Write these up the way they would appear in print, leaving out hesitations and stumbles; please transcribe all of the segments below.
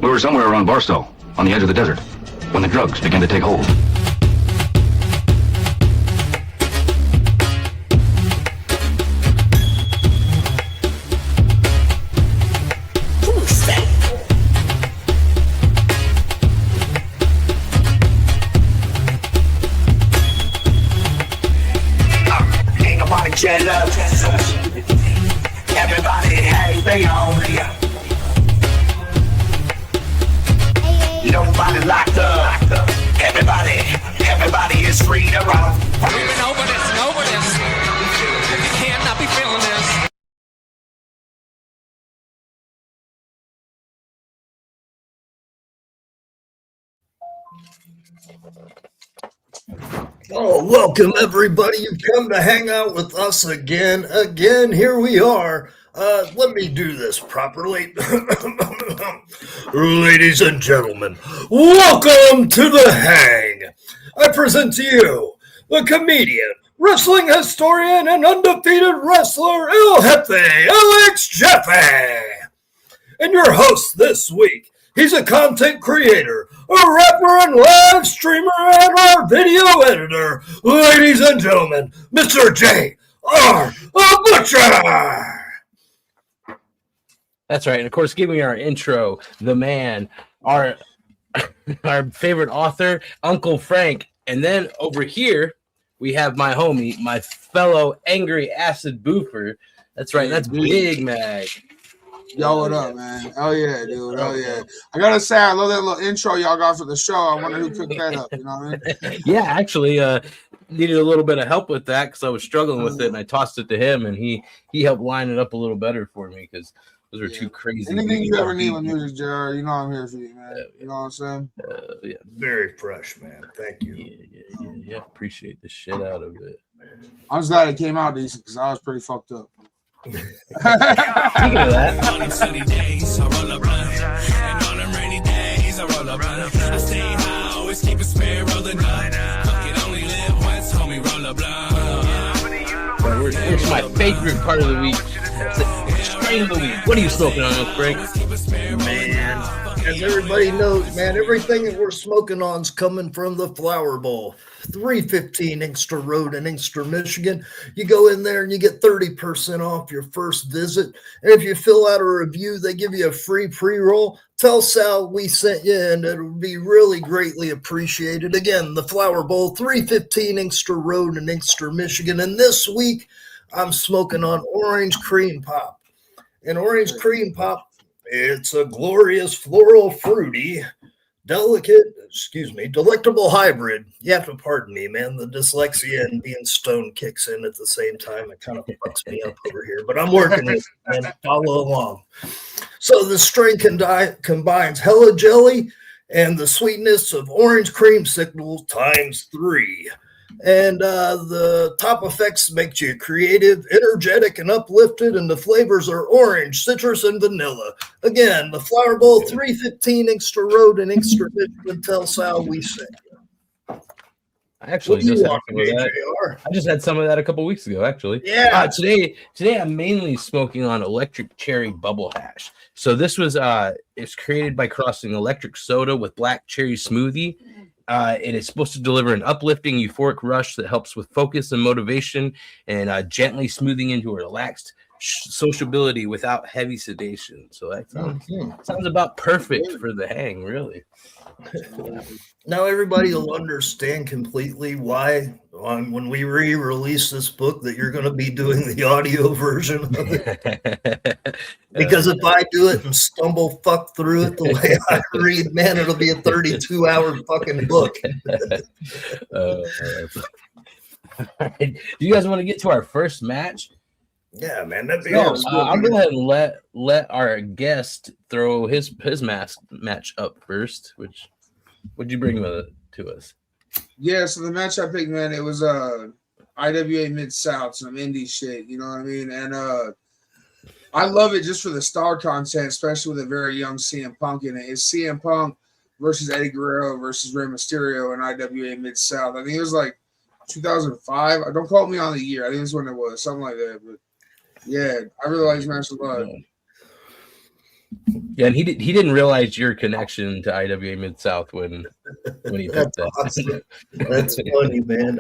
We were somewhere around Barstow, on the edge of the desert, when the drugs began to take hold. Everybody, hey, they on me. Nobody locked up. Everybody is free to roam. Moving over this and over this. If you cannot be feeling this. Oh, welcome everybody. You've come to hang out with us again. Here we are. Let me do this properly. Ladies and gentlemen, welcome to The Hang. I present to you the comedian, wrestling historian, and undefeated wrestler, El Jefe, Alex Jaffe. And your host this week, he's a content creator, a rapper and live streamer, and our video editor. Ladies and gentlemen, Mr. J.R. Butcher. That's right. And of course, giving our intro, the man, our favorite author, Uncle Frank. And then over here, we have my homie, my fellow angry acid boofer. That's right. That's Big Mac. Yo, what up, man? Oh, yeah, dude. Oh, yeah. I got to say, I love that little intro y'all got for the show. I wonder who cooked that up. You know what I mean? Yeah, actually, needed a little bit of help with that because I was struggling with it, and I tossed it to him, and he helped line it up a little better for me because those are two crazy. Anything you ever need with music, Jared, you know I'm here for you, man. You know what I'm saying? Yeah. Very fresh, man. Thank you. Yeah. Appreciate the shit out of it. I'm just glad it came out decent because I was pretty fucked up. Speaking of that, On them sunny days, I roll a blunt. And on them rainy days, I roll a blunt. I stay high, always keep a spare rolling up. Fuck it, only live once, homie, roll a blunt. it's my favorite part of the week. That's it. Strain of the week. What are you smoking on, Uncle Frank? Man, as everybody knows, man, everything that we're smoking on is coming from the Flower Bowl. 315 Inkster Road in Inkster, Michigan. You go in there and you get 30% off your first visit. And if you fill out a review, they give you a free pre-roll. Tell Sal we sent you, and it'll be really greatly appreciated. Again, the Flower Bowl, 315 Inkster Road in Inkster, Michigan. And this week, I'm smoking on Orange Cream Pop. And Orange Cream Pop, it's a glorious floral fruity delectable hybrid. You have to pardon me, man. The dyslexia and being stoned kicks in at the same time. It kind of fucks me up over here, but I'm working with it, man. Follow along. So the strain combines hella jelly and the sweetness of orange creamsicle times 3. And the top effects make you creative, energetic, and uplifted, and the flavors are orange, citrus, and vanilla. Again, the Flower Bowl, 315 Inkster Road in Inkster, Michigan. Tell Sal we sent you. I actually just had some of that. I just had some of that a couple weeks ago, actually. Yeah. Today I'm mainly smoking on electric cherry bubble hash. So this was it's created by crossing electric soda with black cherry smoothie. It is supposed to deliver an uplifting, euphoric rush that helps with focus and motivation, and gently smoothing into a relaxed sociability without heavy sedation. So that sounds about perfect for the hang, really. Now everybody will understand completely why when we re-release this book that you're going to be doing the audio version of it. Because if I do it and stumble fuck through it the way I read, man, it'll be a 32-hour fucking book. All right. Do you guys want to get to our first match? Yeah, man, that'd be awesome. I'll go ahead and let our guest throw his match up first. What'd you bring to us? Yeah, so the match I picked, man, it was IWA Mid-South, some indie shit, you know what I mean? And I love it just for the star content, especially with a very young CM Punk in it. It's CM Punk versus Eddie Guerrero versus Rey Mysterio in IWA Mid-South. I think it was like 2005. Don't quote me on the year. I think it's when it was, something like that. But yeah, I really like this match a lot. Yeah, and he didn't realize your connection to IWA Mid South when he put That's that. awesome. That's funny, man.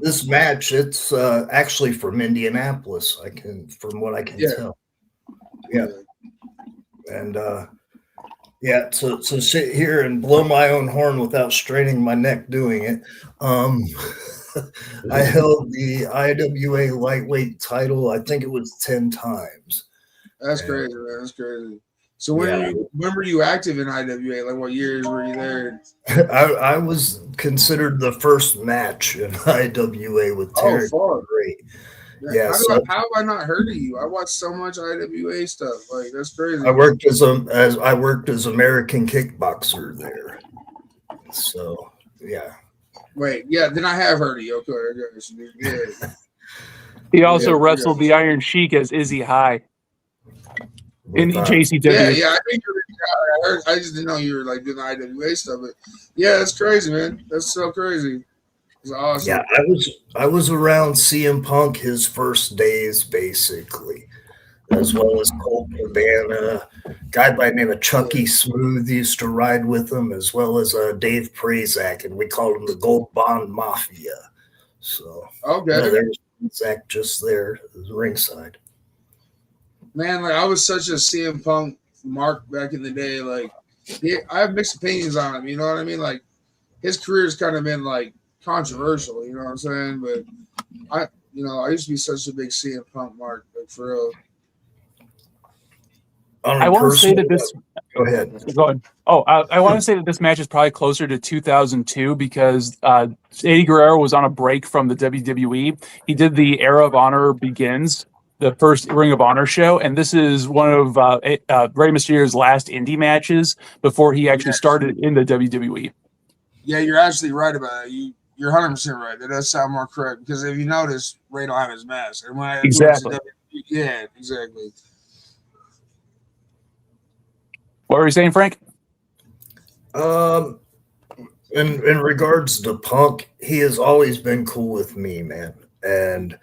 This match, it's actually from Indianapolis. From what I can tell. Yeah, and yeah, to sit here and blow my own horn without straining my neck doing it. I held the IWA lightweight title. I think it was 10 times. That's crazy, man. That's crazy. So when were you active in IWA? Like what years were you there? I was considered the first match in IWA with Terry. Great. Yeah. How have I not heard of you? I watched so much IWA stuff. Like that's crazy. I worked as American kickboxer there. So yeah. Wait, yeah. Then I have heard of you. Okay, yeah. He also wrestled the Iron Sheik as Izzy High in JCW. Yeah. I think I just didn't know you were like doing the IWA stuff, but yeah, that's crazy, man. That's so crazy. It's awesome. Yeah, I was around CM Punk his first days, basically, as well as Colt Cabana. A guy by the name of Chucky Smooth used to ride with him, as well as Dave Prazak, and we called him the Gold Bond Mafia. So there's Zach just there ringside. Man, like I was such a CM Punk mark back in the day. Like, I have mixed opinions on him. You know what I mean? Like, his career's kind of been like controversial. You know what I'm saying? But I used to be such a big CM Punk mark, like for real. I want to say that this. Go ahead. Go ahead. Oh, I want to say that this match is probably closer to 2002 because Eddie Guerrero was on a break from the WWE. He did the Era of Honor Begins, the first Ring of Honor show, and this is one of Rey Mysterio's last indie matches before he actually started in the WWE. Yeah, you're actually right about it. You're 100% right. That does sound more correct because if you notice, Rey don't have his mask. And when exactly. Yeah, exactly. What were you saying, Frank? In regards to Punk, he has always been cool with me, man. And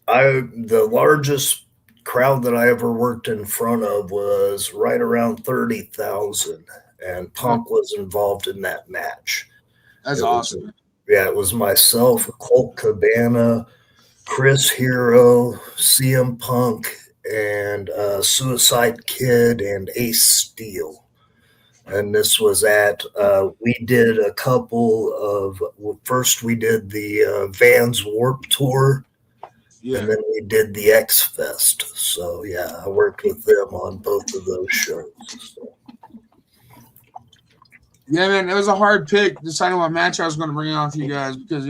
the largest crowd that I ever worked in front of was right around 30,000, and Punk was involved in that match. That's awesome. It was myself, Colt Cabana, Chris Hero, CM Punk, and Suicide Kid and Ace Steel. And this was we did a couple of, first we did the Vans Warp Tour, and then we did the X Fest. So yeah, I worked with them on both of those shows. So. Yeah, man, it was a hard pick deciding what match I was going to bring on for you guys because,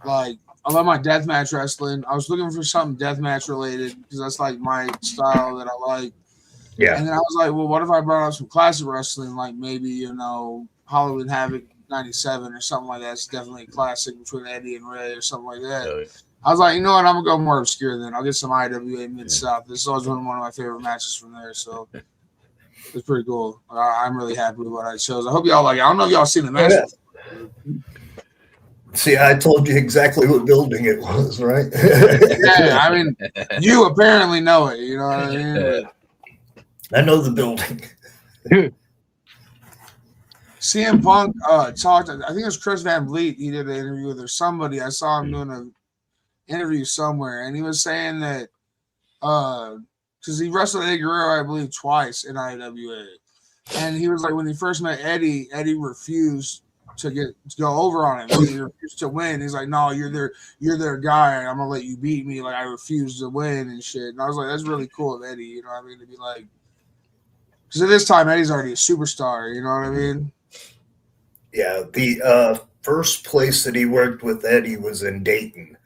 like, I love my deathmatch wrestling. I was looking for something deathmatch related because that's like my style that I like. Yeah. And then I was like, well, what if I brought up some classic wrestling, like maybe, Hollywood Havoc 97 or something like that. It's definitely a classic between Eddie and Ray or something like that. Oh, yeah. I was like, you know what? I'm going to go more obscure then. I'll get some IWA Mid-South. This is always one of my favorite matches from there. So it's pretty cool. I'm really happy with what I chose. I hope y'all like it. I don't know if y'all seen the match. Yeah. See, I told you exactly what building it was, right? Yeah, I mean, you apparently know it. You know what I mean? I know the building. CM Punk talked. I think it was Chris Van Vliet. He did an interview with or somebody. I saw him doing an interview somewhere, and he was saying that because he wrestled Eddie Guerrero, I believe, twice in IWA, and he was like, when he first met Eddie refused to go over on him. He refused to win. He's like, no, you're their guy. I'm gonna let you beat me. Like I refuse to win and shit. And I was like, that's really cool of Eddie. You know what I mean? To be like, because at this time Eddie's already a superstar. You know what I mean? Yeah. The first place that he worked with Eddie was in Dayton,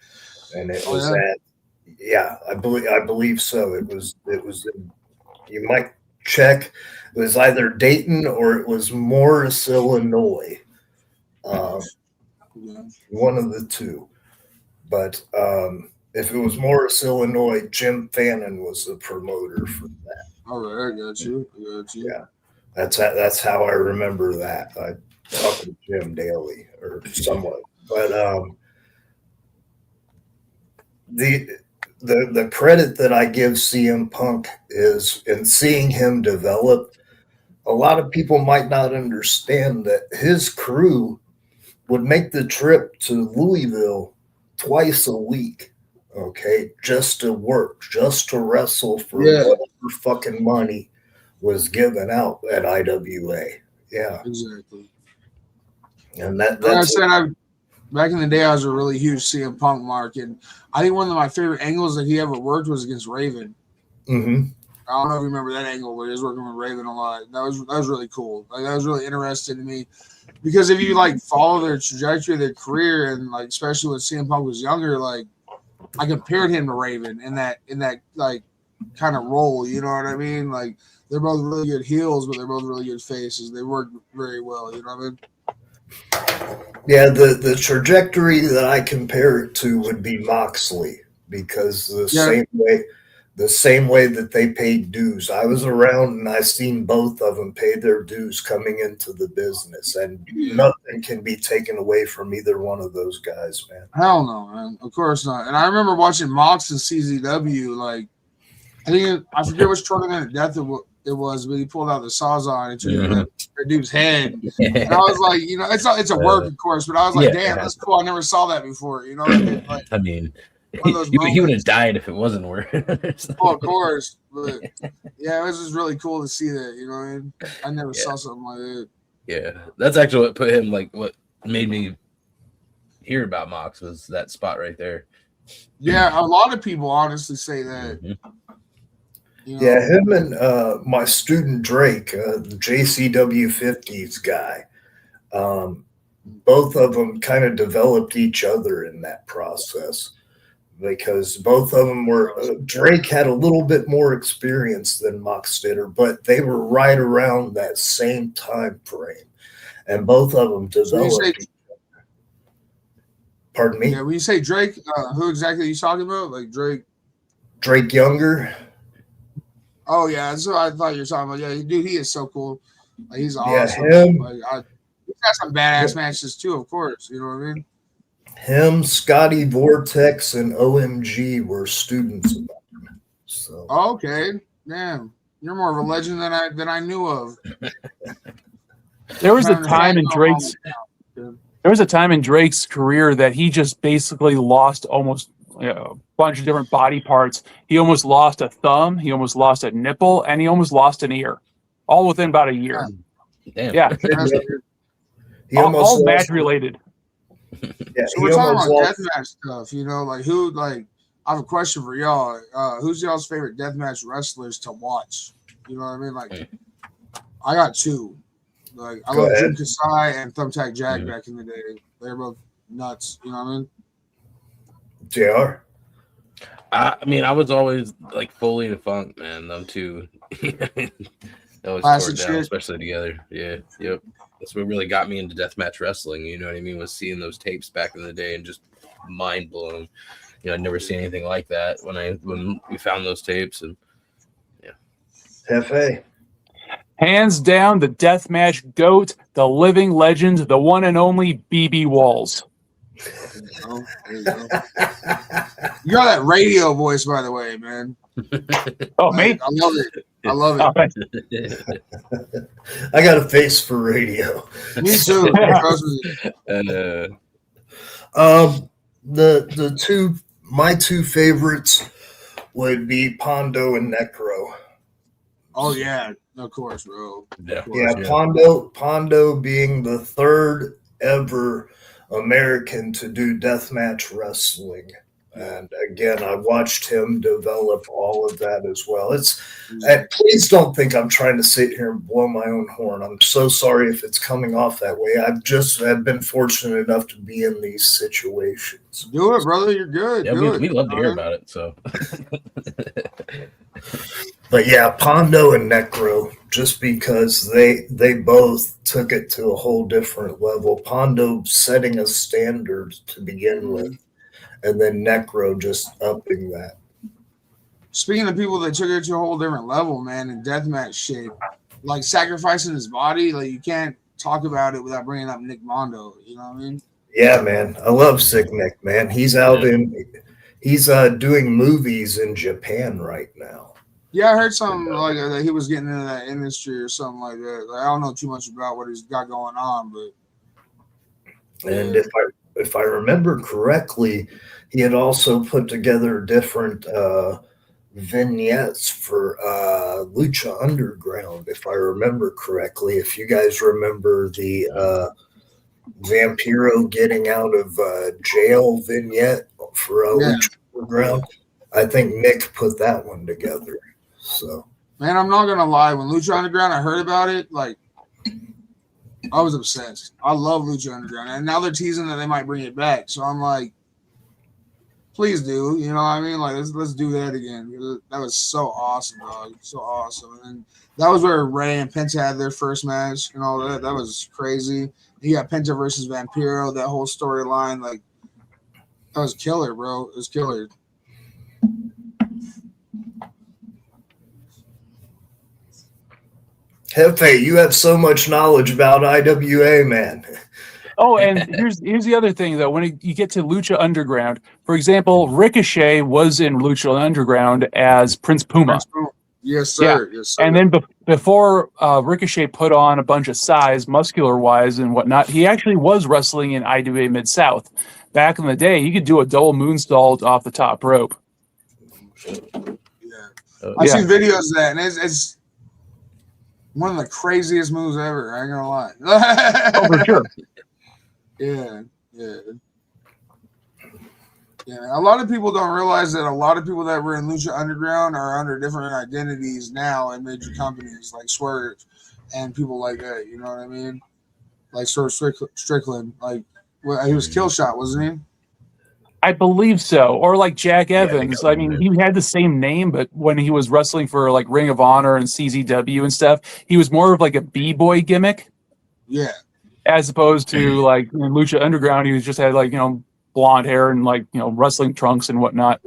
and it was at. Yeah, I believe so. It was. You might check. It was either Dayton or it was Morris, Illinois. One of the two, but if it was Morris, Illinois, Jim Fannin was the promoter for that. All right, I got you. Yeah, that's how I remember that. I talk to Jim daily or somewhat, but the credit that I give CM Punk is in seeing him develop. A lot of people might not understand that his crew would make the trip to Louisville twice a week, okay, just to work, just to wrestle for whatever fucking money was given out at IWA. Yeah, Exactly. and Like I said, back in the day, I was a really huge CM Punk mark, and I think one of my favorite angles that he ever worked was against Raven. Mm-hmm. I don't know if you remember that angle where he was working with Raven a lot. That was really cool. Like that was really interesting to me because if you like follow their trajectory of their career, and like especially when CM Punk was younger, like I compared him to Raven in that like kind of role. You know what I mean? Like they're both really good heels, but they're both really good faces. They work very well. You know what I mean? Yeah, the trajectory that I compare it to would be Moxley because the same way that they paid dues. I was around and I seen both of them pay their dues coming into the business, and nothing can be taken away from either one of those guys, man. Hell no, man. Of course not. And I remember watching Mox and CZW. Like I forget which tournament of death it was, but he pulled out the Sawzall and took that dude's head. And I was like, you know, it's a work, of course, but I was like, damn, that's cool. I never saw that before. You know what I mean? Like, I mean, he would have died if it wasn't work. Oh, of course. But yeah, it was just really cool to see that. You know what I mean? I never saw something like that. Yeah, that's actually what put him what made me hear about Mox was that spot right there. Yeah, a lot of people honestly say that. Mm-hmm. You know? Yeah, him and my student Drake, the JCW 50s guy, both of them kind of developed each other in that process because both of them were Drake had a little bit more experience than Mox did, but they were right around that same time frame, and both of them developed. Pardon me? Yeah, when you say Drake, who exactly are you talking about? Like Drake Younger. Oh yeah, that's what I thought you were talking about. Yeah, dude, he is so cool. Like, he's awesome. Yeah, him. Like, he's got some badass matches too, of course. You know what I mean? Him, Scotty Vortex, and OMG were students of mine. So. Okay, damn, you're more of a legend than I knew of. There was a time in Drake's career that he just basically lost almost a bunch of different body parts. He almost lost a thumb, he almost lost a nipple, and he almost lost an ear, all within about a year. Damn. Yeah, all match related. Yeah, so we're talking about deathmatch stuff. You know, like who? Like, I have a question for y'all. Who's y'all's favorite deathmatch wrestlers to watch? You know what I mean? Like, I got two. Like, I love Jim Kasai and Thumbtack Jack back in the day. They're both nuts. You know what I mean? JR. I mean, I was always like Foley and Funk, man. Them two. That was Classic tore down, shit. especially together. Yeah, yep. That's what really got me into deathmatch wrestling. You know what I mean? Was seeing those tapes back in the day and just mind blown. You know, I'd never seen anything like that when we found those tapes. And yeah, Jaffe. Hands down, the deathmatch goat, the living legend, the one and only BB Walls. There you go. You got that radio voice, by the way, man. Oh, me? I love it. I love it. I got a face for radio. Me too. Trust me. My two favorites would be Pondo and Necro. Oh yeah, of course, bro. Yeah, Pondo being the third ever American to do deathmatch wrestling. And again, I watched him develop all of that as well. And please don't think I'm trying to sit here and blow my own horn. I'm so sorry if it's coming off that way. I've been fortunate enough to be in these situations. Do it, brother. You're good. yeah, we love to hear about it. So, But yeah, Pondo and Necro, just because they both took it to a whole different level. Pondo setting a standard to begin with, and then Necro just upping that. Speaking of people that took it to a whole different level, man, in deathmatch shape, like sacrificing his body, like you can't talk about it without bringing up Nick Mondo. You know what I mean? Yeah, man, I love Sick Nick, man. He's out in He's doing movies in Japan right now. Yeah, I heard something like that he was getting into that industry or something like that. Like, I don't know too much about what he's got going on, but And if I remember correctly, he had also put together different vignettes for Lucha Underground, if I remember correctly. If you guys remember the Vampiro getting out of jail vignette for Lucha Underground, I think Nick put that one together. So, man, I'm not gonna lie. When Lucha Underground, I heard about it, like I was obsessed. I love Lucha Underground, and now they're teasing that they might bring it back. So I'm like, please do. You know what I mean? Like, let's do that again. That was so awesome, dog. So awesome. And that was where Ray and Penta had their first match and all that. That was crazy. You got Penta versus Vampiro. That whole storyline, like, that was killer, bro. It was killer. Jaffe, you have so much knowledge about IWA, man. Oh, and here's the other thing though. When you get to Lucha Underground, for example, Ricochet was in Lucha Underground as Prince Puma. Yes, sir. Yeah. Yes, sir. And then before Ricochet put on a bunch of size, muscular wise and whatnot, he actually was wrestling in IWA Mid South. Back in the day, he could do a double moonsault off the top rope. Yeah, I've seen videos of that, and it's one of the craziest moves ever. I ain't gonna lie. Oh, for sure. Yeah. A lot of people don't realize that a lot of people that were in Lucha Underground are under different identities now in major companies like Swerve and people like that. You know what I mean? Like Swerve Strickland. Like, he was Killshot, wasn't he? I believe so. Or like Jack Evans. I mean, he had the same name, but when he was wrestling for like Ring of Honor and CZW and stuff, he was more of like a B-boy gimmick. Yeah. As opposed to like in Lucha Underground, he was just had like, blonde hair and like, wrestling trunks and whatnot.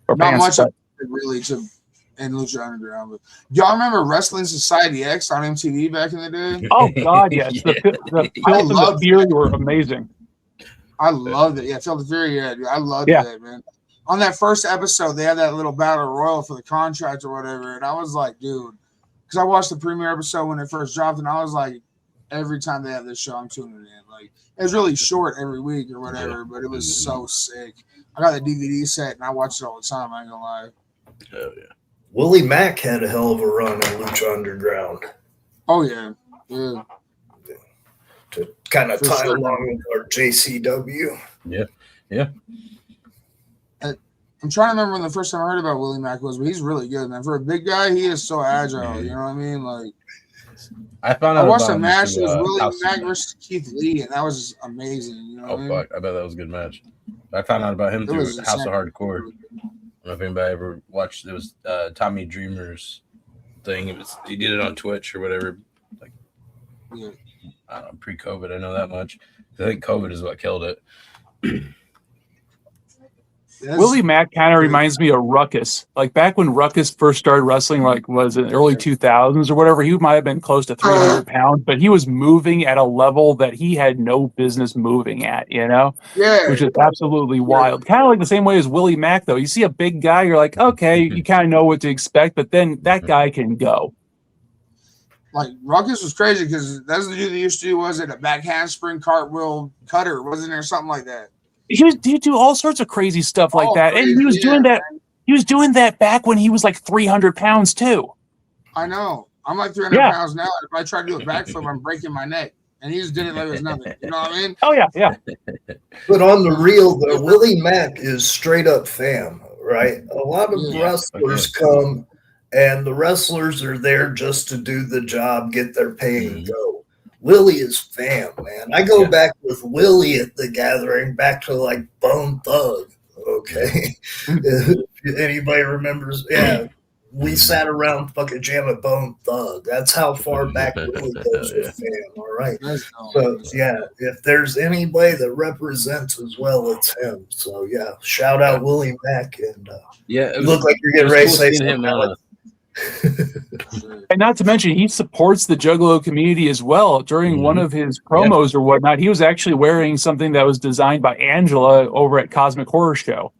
Or not pants, much really in Lucha Underground. But y'all remember Wrestling Society X on MTV back in the day? Oh God, yes. The Filth and the Fury were amazing. I loved it. Yeah, Filth and Fury. Yeah, dude, I loved that, man. On that first episode, they had that little battle royal for the contract or whatever, and I was like, dude, because I watched the premiere episode when it first dropped, and I was like, every time they have this show, I'm tuning in. Like, it was really short every week or whatever, but it was so sick. I got the DVD set, and I watched it all the time. I ain't gonna lie. Oh yeah. Willie Mack had a hell of a run in Lucha Underground. Oh yeah. To kind of tie along with our JCW. Yeah. I'm trying to remember when the first time I heard about Willie Mack was, but he's really good, man. For a big guy, he is so agile. You know what I mean? Like, I watched a match that was Willie Mack versus Keith Lee, and that was amazing. You know what I mean? Fuck! I bet that was a good match. I found out about him through House of Hardcore. I don't know if anybody ever watched. It was Tommy Dreamer's thing. He did it on Twitch or whatever. Like, I don't know, pre-COVID. I know that much. I think COVID is what killed it. Willie Mack kind of reminds me of Ruckus. Like back when Ruckus first started wrestling, like was in the early 2000s or whatever, he might have been close to 300 pounds, but he was moving at a level that he had no business moving at, which is absolutely wild. Kind of like the same way as Willie Mack, though. You see a big guy, you're like, okay, you kind of know what to expect, but then that guy can go. Like, Ruckus was crazy because that's the dude that used to do, was it a back handspring cartwheel cutter? Wasn't there something like that? He do all sorts of crazy stuff like that. Crazy, and he was doing that. He was doing that back when he was like 300 pounds too. I know. I'm like 300 pounds now. If I try to do a backflip, I'm breaking my neck. And he just did it like it was nothing. You know what I mean? Oh yeah. But on the real though, Willie Mack is straight up fam, right? A lot of wrestlers come and the wrestlers are there just to do the job, get their pay and go. Willie is fam, man. I go back with Willie at the gathering, back to like Bone Thug. Okay. If anybody remembers, we sat around fucking jamming Bone Thug. That's how far back Willie goes with fam, all right? So, if there's anybody that represents as well, it's him. So, shout out Willie Mack. And you look like you're getting ready to say something. And not to mention, he supports the Juggalo community as well. During one of his promos or whatnot, he was actually wearing something that was designed by Angela over at Cosmic Horror Show.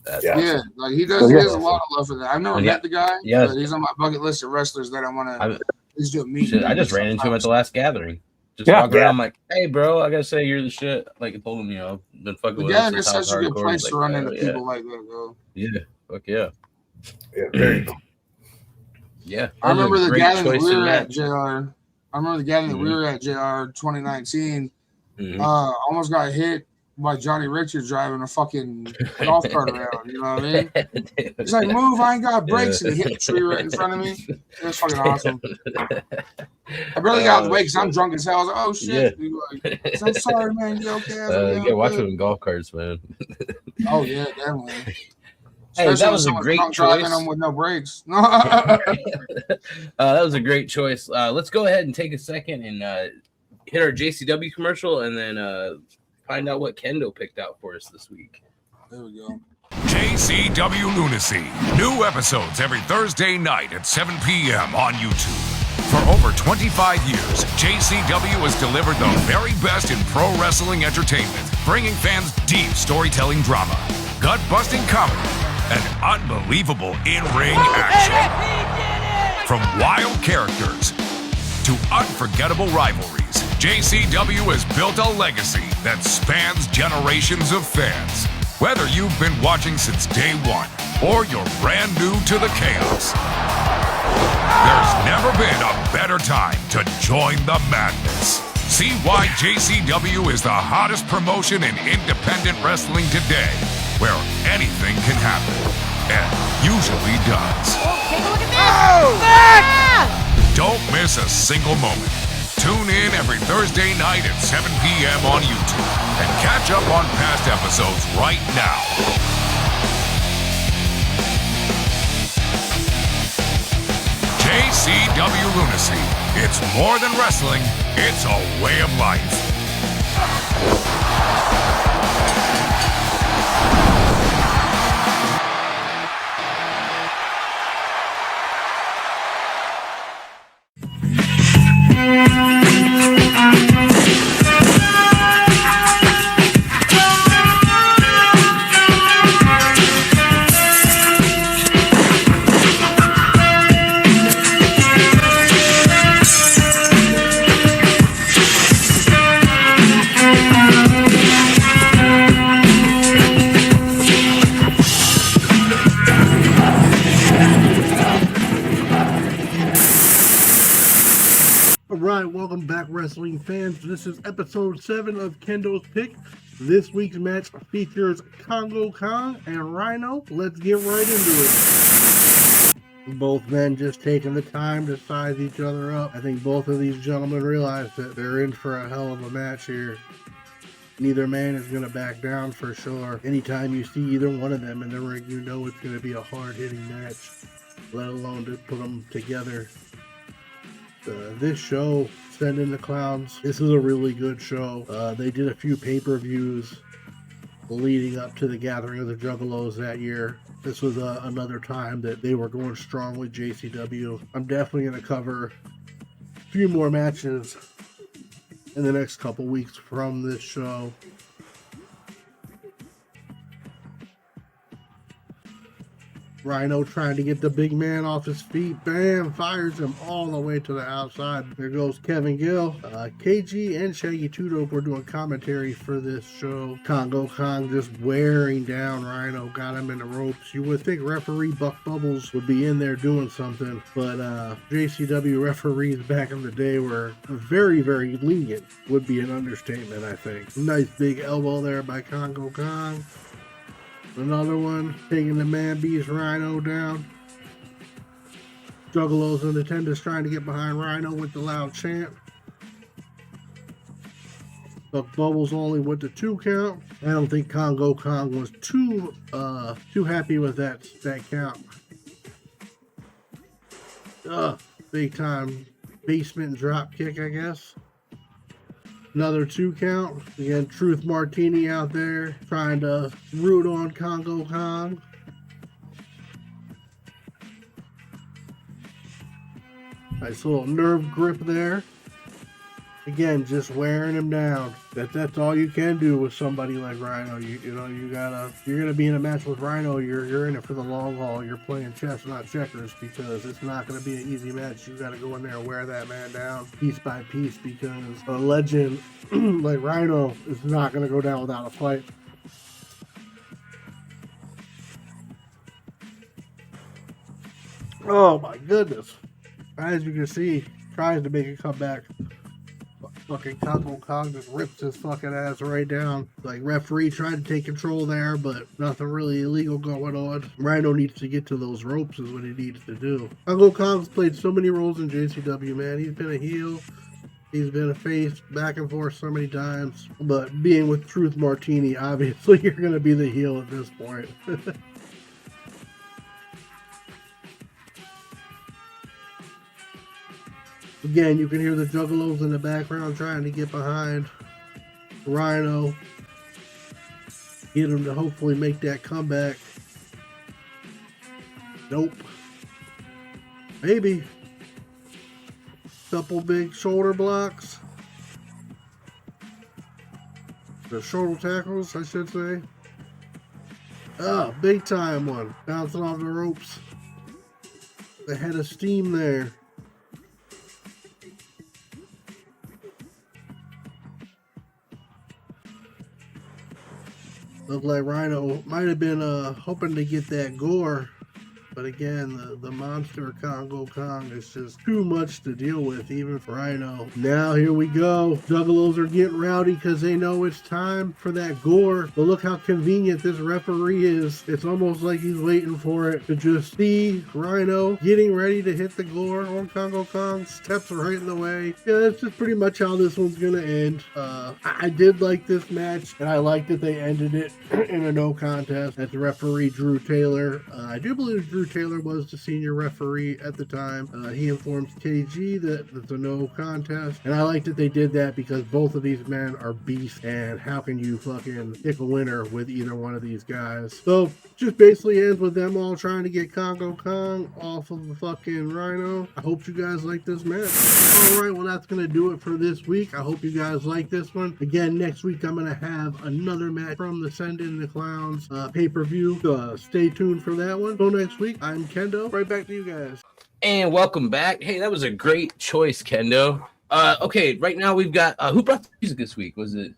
That's Yeah. Yeah, awesome. like he does a lot of love for that. I've never And met the guy, yes. but he's on my bucket list of wrestlers that I want to I- just do a meet. Shit, I just ran into him at the last gathering. Just Yeah. walking around, I'm like, hey, bro, I gotta say you're the shit. Like I told him, you know, been fucking The with guy us is since House such a good Hardcore. place He's to like, run into yeah. people like that, though. Yeah, fuck yeah. Yeah, very cool. Yeah. I remember the gathering that we were at, match. JR. I remember the gathering that we were at, JR, 2019. Almost got hit by Johnny Richards driving a fucking golf cart around. You know what I mean? He's like, move, I ain't got brakes. And he hit the tree right in front of me. It was fucking awesome. I barely got out of the way because I'm drunk as hell. I was like, oh, shit. Yeah. Like, I'm sorry, man. You okay? I was like, Yeah, watch them in golf carts, man. Oh, yeah, definitely. Hey, Especially that was a when great someone's choice. driving them with no brakes. That was a great choice. Let's go ahead and take a second and hit our JCW commercial and then find out what Kendo picked out for us this week. There we go. JCW Lunacy. New episodes every Thursday night at 7 p.m. on YouTube. For over 25 years, JCW has delivered the very best in pro wrestling entertainment, bringing fans deep storytelling drama, gut-busting comedy, and unbelievable in-ring action. From wild characters to unforgettable rivalries, JCW has built a legacy that spans generations of fans. Whether you've been watching since day one or you're brand new to the chaos, there's never been a better time to join the madness. See why JCW is the hottest promotion in independent wrestling today, where anything can happen, and usually does. Take a look at this! Don't miss a single moment. Tune in every Thursday night at 7 p.m. on YouTube and catch up on past episodes right now. JCW Lunacy. It's more than wrestling, it's a way of life. Alright, welcome back, wrestling fans. This is episode 7 of Kendo's Pick. This week's match features Congo Kong and Rhino. Let's get right into it. Both men just taking the time to size each other up. I think both of these gentlemen realize that they're in for a hell of a match here. Neither man is going to back down for sure. Anytime you see either one of them in the ring, you know it's going to be a hard-hitting match, let alone to put them together. This show, Send in the Clowns, this is a really good show. They did a few pay-per-views leading up to the Gathering of the Juggalos that year. This was another time that they were going strong with JCW. I'm definitely going to cover a few more matches in the next couple weeks from this show. Rhino trying to get the big man off his feet. Bam! Fires him all the way to the outside. There goes Kevin Gill. KG and Shaggy Tudo were doing commentary for this show. Congo Kong just wearing down Rhino. Got him in the ropes. You would think referee Buck Bubbles would be in there doing something. But JCW referees back in the day were very, very lenient. Would be an understatement, I think. Nice big elbow there by Congo Kong. Another one, taking the man beast Rhino down. Juggalos and attendants trying to get behind Rhino with the loud chant. Buck Bubbles only with the 2 count. I don't think Congo Kong was too happy with that count. Big time basement drop kick, I guess. Another 2 count. Again, Truth Martini out there trying to root on Congo Kong. Nice little nerve grip there. Again, just wearing him down. That's all you can do with somebody like Rhino. You're gonna be in a match with Rhino. You're in it for the long haul. You're playing chess, not checkers, because it's not gonna be an easy match. You gotta go in there and wear that man down piece by piece, because a legend like Rhino is not gonna go down without a fight. Oh my goodness! As you can see, tries to make a comeback. Fucking Congo Kong just rips his fucking ass right down. Like, referee tried to take control there, but nothing really illegal going on. Rhino needs to get to those ropes is what he needs to do. Congo Kong's played so many roles in JCW, man. He's been a heel. He's been a face, back and forth so many times. But being with Truth Martini, obviously you're going to be the heel at this point. Again, you can hear the Juggalos in the background trying to get behind Rhino. Get him to hopefully make that comeback. Nope. Maybe. Couple big shoulder blocks. The shoulder tackles, I should say. Ah, big time one. Bouncing off the ropes. The head of steam there. Looked like Rhino might have been hoping to get that gore, but again, the monster Congo Kong is just too much to deal with, even for Rhino. Now here we go. Juggalos are getting rowdy because they know it's time for that gore. But look how convenient this referee is. It's almost like he's waiting for it to just see Rhino getting ready to hit the gore on Congo Kong. Steps right in the way. Yeah, that's just pretty much how this one's gonna end. I did like this match, and I like that they ended it in a no contest. That's referee Drew Taylor. I do believe Drew Taylor was the senior referee at the time. He informed KG that it's a no contest, and I like that they did that because both of these men are beasts, and how can you fucking pick a winner with either one of these guys? So just basically ends with them all trying to get Congo Kong off of the fucking Rhino. I hope you guys like this match. Alright, well that's gonna do it for this week. I hope you guys like this one. Again, next week I'm gonna have another match from the Send In the Clowns pay-per-view. Stay tuned for that one. So next week, I'm Kendo. Right back to you guys. And welcome back. Hey, that was a great choice, Kendo. Okay, right now we've got who brought the music this week? Was it?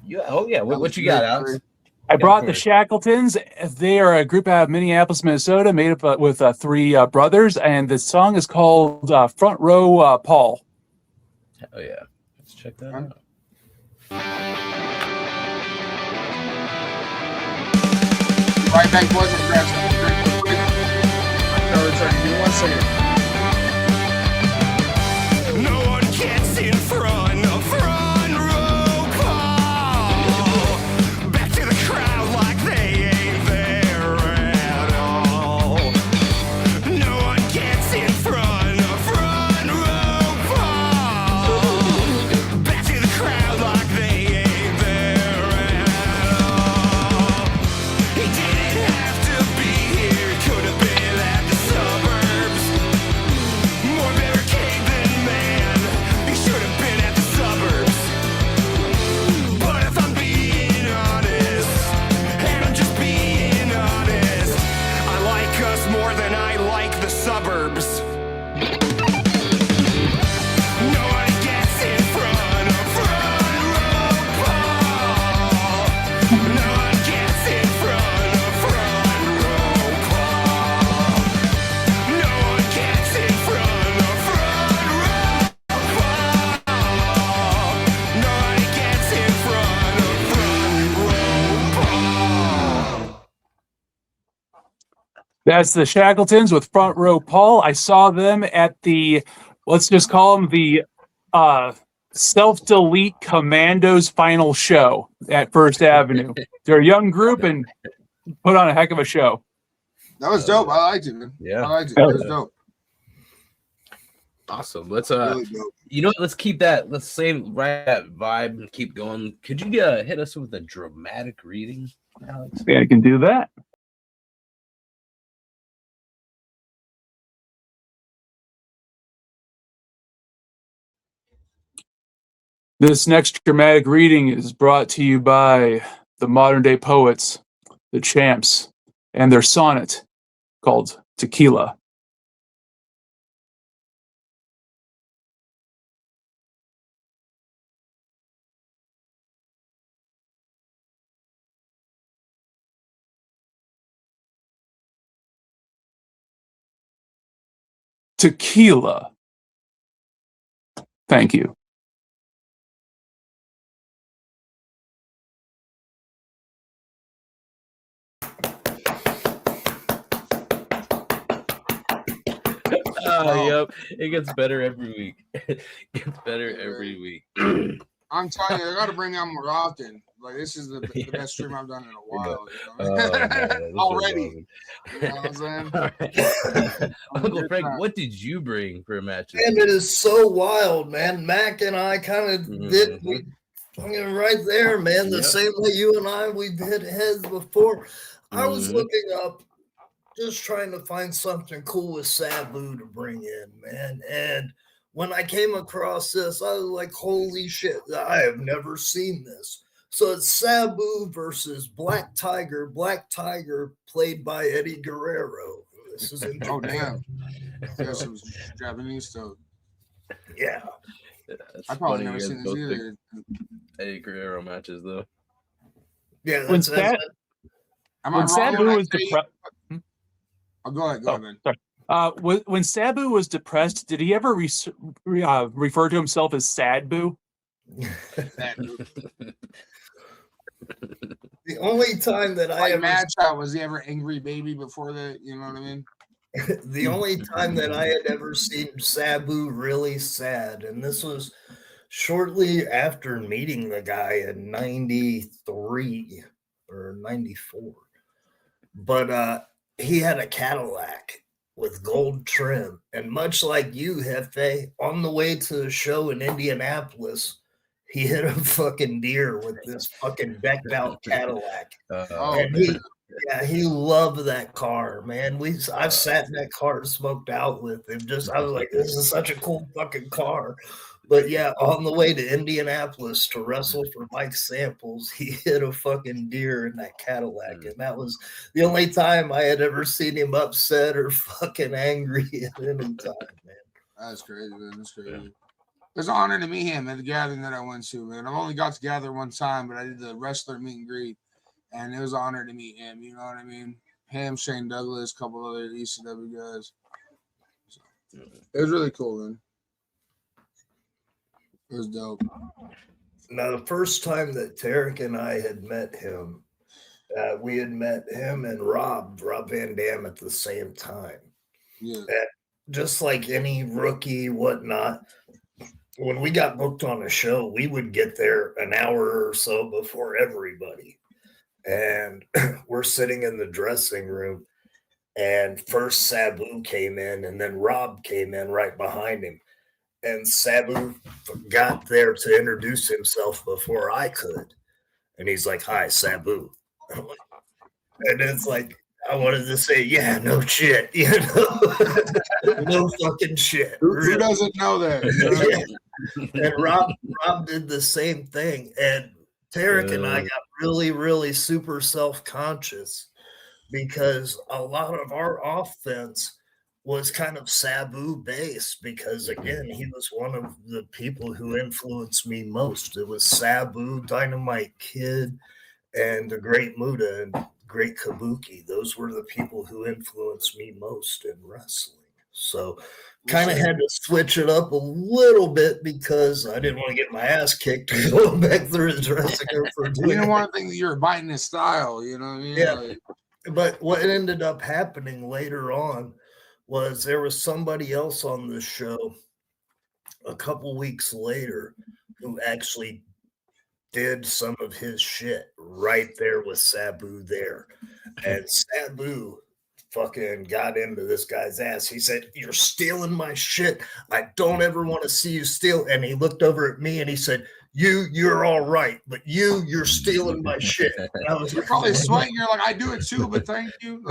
Yeah. Oh yeah. What you got, Alex? I brought the Shackletons. They are a group out of Minneapolis, Minnesota, made up with three brothers, and the song is called "Front Row Paul." Oh yeah. Let's check that out. Right back, boys, and grab something real quick. No, it's already. Give me 1 second. No one gets in front of front row call. Back to the crowd like they ain't there at all. No one gets in front of front row call. Back to the crowd like they ain't there at all. He didn't have to be here, could have been at the suburbs. More barricade than man, he should have been at the suburbs. But if I'm being honest, and I'm just being honest, I like us more than I like the suburbs. Nobody gets in front of front row call. No one gets in front of front row call. No one gets in front of front row call. Nobody gets in front of front row call. That's the Shackletons with Front Row Paul. I saw them at the, let's just call them the Self-Delete Commandos final show at First Avenue. They're a young group and put on a heck of a show. That was dope. I liked it, man. Yeah. I liked it. That was dope. Awesome. Let's Really dope. you know what? Let's keep that. Let's save right that vibe and keep going. Could you hit us with a dramatic reading, Alex? Yeah, I can do that. This next dramatic reading is brought to you by the modern day poets, the Champs, and their sonnet called Tequila. Tequila. Thank you. Oh, yep. It gets better every week. It gets better every week. I'm telling you, I got to bring out more often. Like, this is the best stream I've done in a while. Already. You know what I'm saying? Right. Uncle Frank, what did you bring for a match? And it is so wild, man. Mac and I kind of did right there, man. The same way you and I, we've hit heads before. I was looking up, just trying to find something cool with Sabu to bring in, man. And when I came across this, I was like, holy shit, I have never seen this. So it's Sabu versus Black Tiger. Black Tiger played by Eddie Guerrero. This is in Oh, damn. Yeah, some Japanese stuff. Yeah. I probably never seen this either. Eddie Guerrero matches, though. Yeah, When that's Sabu was depressed. Oh, go ahead, man. Sorry. When Sabu was depressed, did he ever refer to himself as Sad Boo? The only time that I ever was he ever Angry Baby before that? You know what I mean? The only time that I had ever seen Sabu really sad, and this was shortly after meeting the guy in 93 or 94. But he had a Cadillac with gold trim. And much like you, Jaffe, on the way to the show in Indianapolis, he hit a fucking deer with this fucking decked out Cadillac. And he loved that car, man. I've sat in that car and smoked out with him. I was like, this is such a cool fucking car. But yeah, on the way to Indianapolis to wrestle for Mike Samples, he hit a fucking deer in that Cadillac. And that was the only time I had ever seen him upset or fucking angry at any time, man. That's crazy, man. That's crazy. It was an honor to meet him at the gathering that I went to, man. I've only got to gather one time, but I did the wrestler meet and greet, and it was an honor to meet him. You know what I mean? Him, Shane Douglas, a couple other ECW guys. So, it was really cool, man. It was dope. Now, the first time that Tarek and I had met him, we had met him and Rob Van Dam at the same time. Yeah. And just like any rookie, whatnot, when we got booked on a show, we would get there an hour or so before everybody. And we're sitting in the dressing room, and first Sabu came in, and then Rob came in right behind him. And Sabu got there to introduce himself before I could. And he's like, hi, Sabu. And it's like, I wanted to say, yeah, no shit. You know? No fucking shit. Who doesn't know that? You know? Yeah. And Rob did the same thing. And Tarek and I got really, really super self-conscious because a lot of our offense was kind of Sabu based because, again, he was one of the people who influenced me most. It was Sabu, Dynamite Kid, and the Great Muda and Great Kabuki. Those were the people who influenced me most in wrestling. So kind of had to switch it up a little bit because I didn't want to get my ass kicked going back through the dressing room for doing You didn't want to think that you were biting his style, you know what I mean? Yeah. Like, but what ended up happening later on was there was somebody else on the show a couple weeks later who actually did some of his shit right there with Sabu there. And Sabu fucking got into this guy's ass. He said, you're stealing my shit. I don't ever want to see you steal. And he looked over at me and he said, you're all right, but you're stealing my shit. And I was you're probably sweating. You're like, I do it too, but thank you.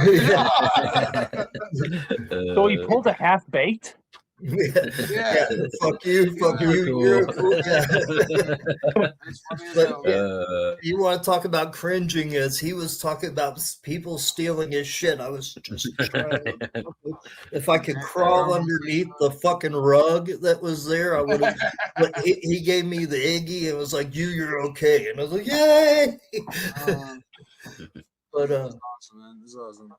So he pulled a half-baked? Yeah. Fuck you. Cool. You're cool. Yeah. It's funny as But, hell. you want to talk about cringing? As he was talking about people stealing his shit, I was just trying to, if I could crawl underneath the fucking rug that was there, I would have. But he gave me the Iggy and was like, "You're okay," and I was like, "Yay!" But It's awesome, man. It's awesome.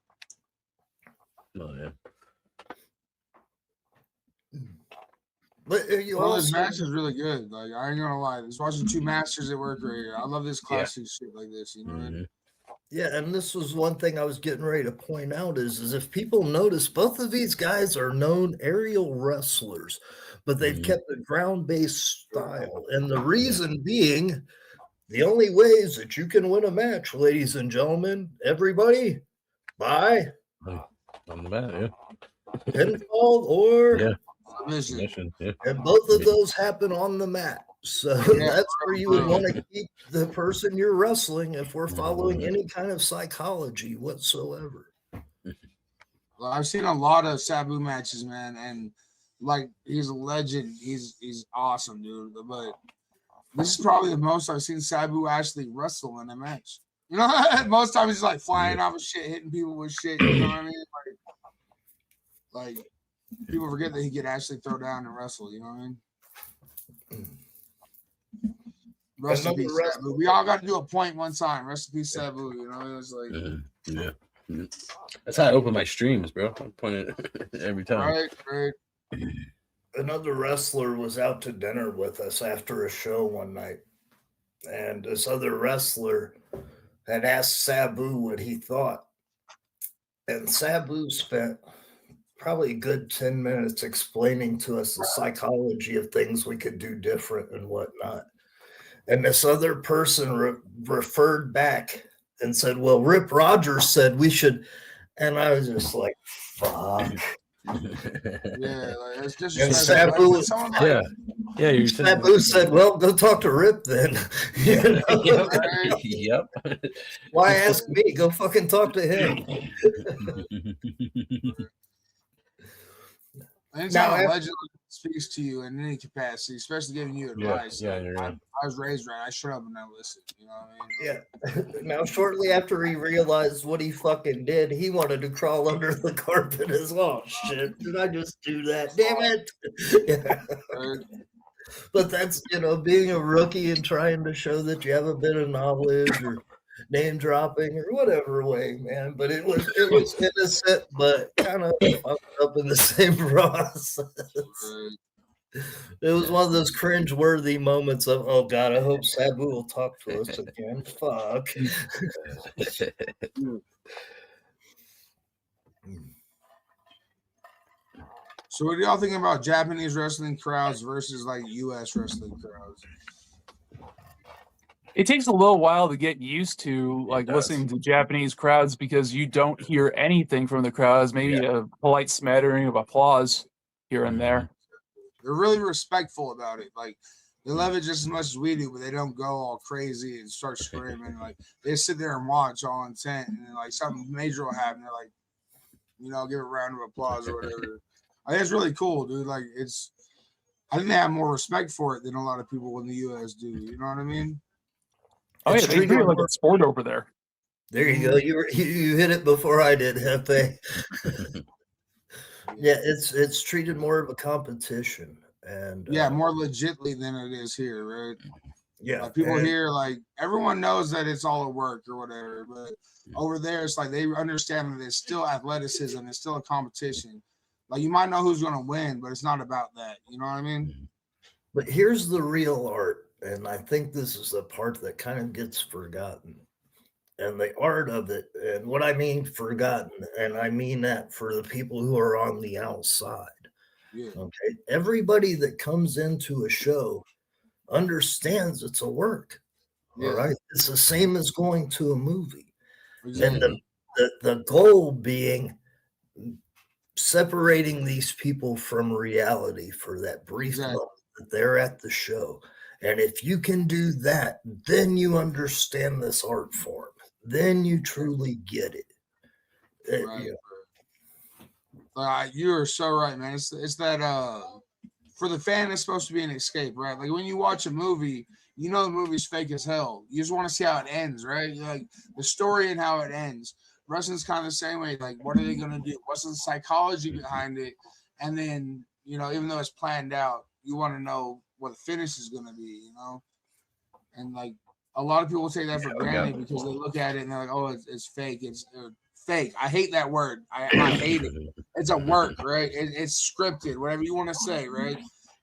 Oh, yeah. But you Well, this also, match is really good. Like, I ain't gonna lie. Just watching two masters at work right here. I love this classic shit like this. You know what I mean? yeah, and this was one thing I was getting ready to point out is if people notice, both of these guys are known aerial wrestlers, but they've kept a ground-based style, and the reason being, the only ways that you can win a match, ladies and gentlemen, everybody, by On the mat, yeah. pinfall or Submission, yeah. and both of those happen on the mat. So that's where you would want to keep the person you're wrestling if we're following any kind of psychology whatsoever. Well, I've seen a lot of Sabu matches, man, and like he's a legend. He's awesome, dude. But this is probably the most I've seen Sabu actually wrestle in a match. You know, most times he's like flying off of shit, hitting people with shit. You know what I mean? Like people forget that he can actually throw down and wrestle. You know what I mean? Rest in peace, Sabu. We all got to do a point one time. Rest in peace, Sabu. You know, it was like, yeah. That's how I open my streams, bro. I'm pointing every time. Right. Another wrestler was out to dinner with us after a show one night, and this other wrestler had asked Sabu what he thought, and Sabu spent probably a good 10 minutes explaining to us the psychology of things we could do different and whatnot. And this other person referred back and said, well, Rip Rogers said we should. And I was just like, fuck. Yeah, like, it's just and Sabu, Sabu said, well, go talk to Rip then. You know? Yep. Why ask me? Go fucking talk to him. Anytime a legend speaks to you in any capacity, especially giving you advice, you're right. I was raised right. I shut up and I listened. You know what I mean? Yeah. Now, shortly after he realized what he fucking did, he wanted to crawl under the carpet as well. Shit, did I just do that? Damn it! Yeah. But that's, being a rookie and trying to show that you have a bit of knowledge or name dropping or whatever way, man. But it was innocent, but kind of fucked up in the same process. It was one of those cringe-worthy moments of, oh God, I hope Sabu will talk to us again. Fuck. So what do y'all think about Japanese wrestling crowds versus like US wrestling crowds? It takes a little while to get used to listening to Japanese crowds because you don't hear anything from the crowds, maybe a polite smattering of applause here and there. They're really respectful about it. Like they love it just as much as we do, but they don't go all crazy and start screaming. Like they sit there and watch all intent, and then like something major will happen. They're like, give a round of applause or whatever. I think it's really cool, dude. Like I think they have more respect for it than a lot of people in the US do. You know what I mean? Oh yeah, they treat it like a sport over there. There you go. You hit it before I did, Jaffe. Yeah, it's treated more of a competition, and more legitly than it is here, right? Yeah, like people here, like everyone knows that it's all a work or whatever, but over there, it's like they understand that it's still athleticism, it's still a competition. Like you might know who's going to win, but it's not about that. You know what I mean? But here's the real art, and I think this is the part that kind of gets forgotten. And the art of it, and what I mean forgotten, and I mean that for the people who are on the outside. Yeah. Okay. Everybody that comes into a show understands it's a work. Yeah. All right. It's the same as going to a movie. Exactly. And the goal being separating these people from reality for that brief moment that they're at the show. And if you can do that, then you understand this art form. Then you truly get it. Right. You are so right, man. It's that for the fan, it's supposed to be an escape, right? Like when you watch a movie, you know the movie's fake as hell. You just want to see how it ends, right? Like the story and how it ends. Wrestling's kind of the same way. Like, what are they gonna do? What's the psychology behind it? And then, even though it's planned out, you want to know what the finish is gonna be, And like a lot of people take that for granted because they look at it and they're like, "Oh, it's fake. It's fake." I hate that word. I hate it. It's a work, right? It's scripted, whatever you want to say, right?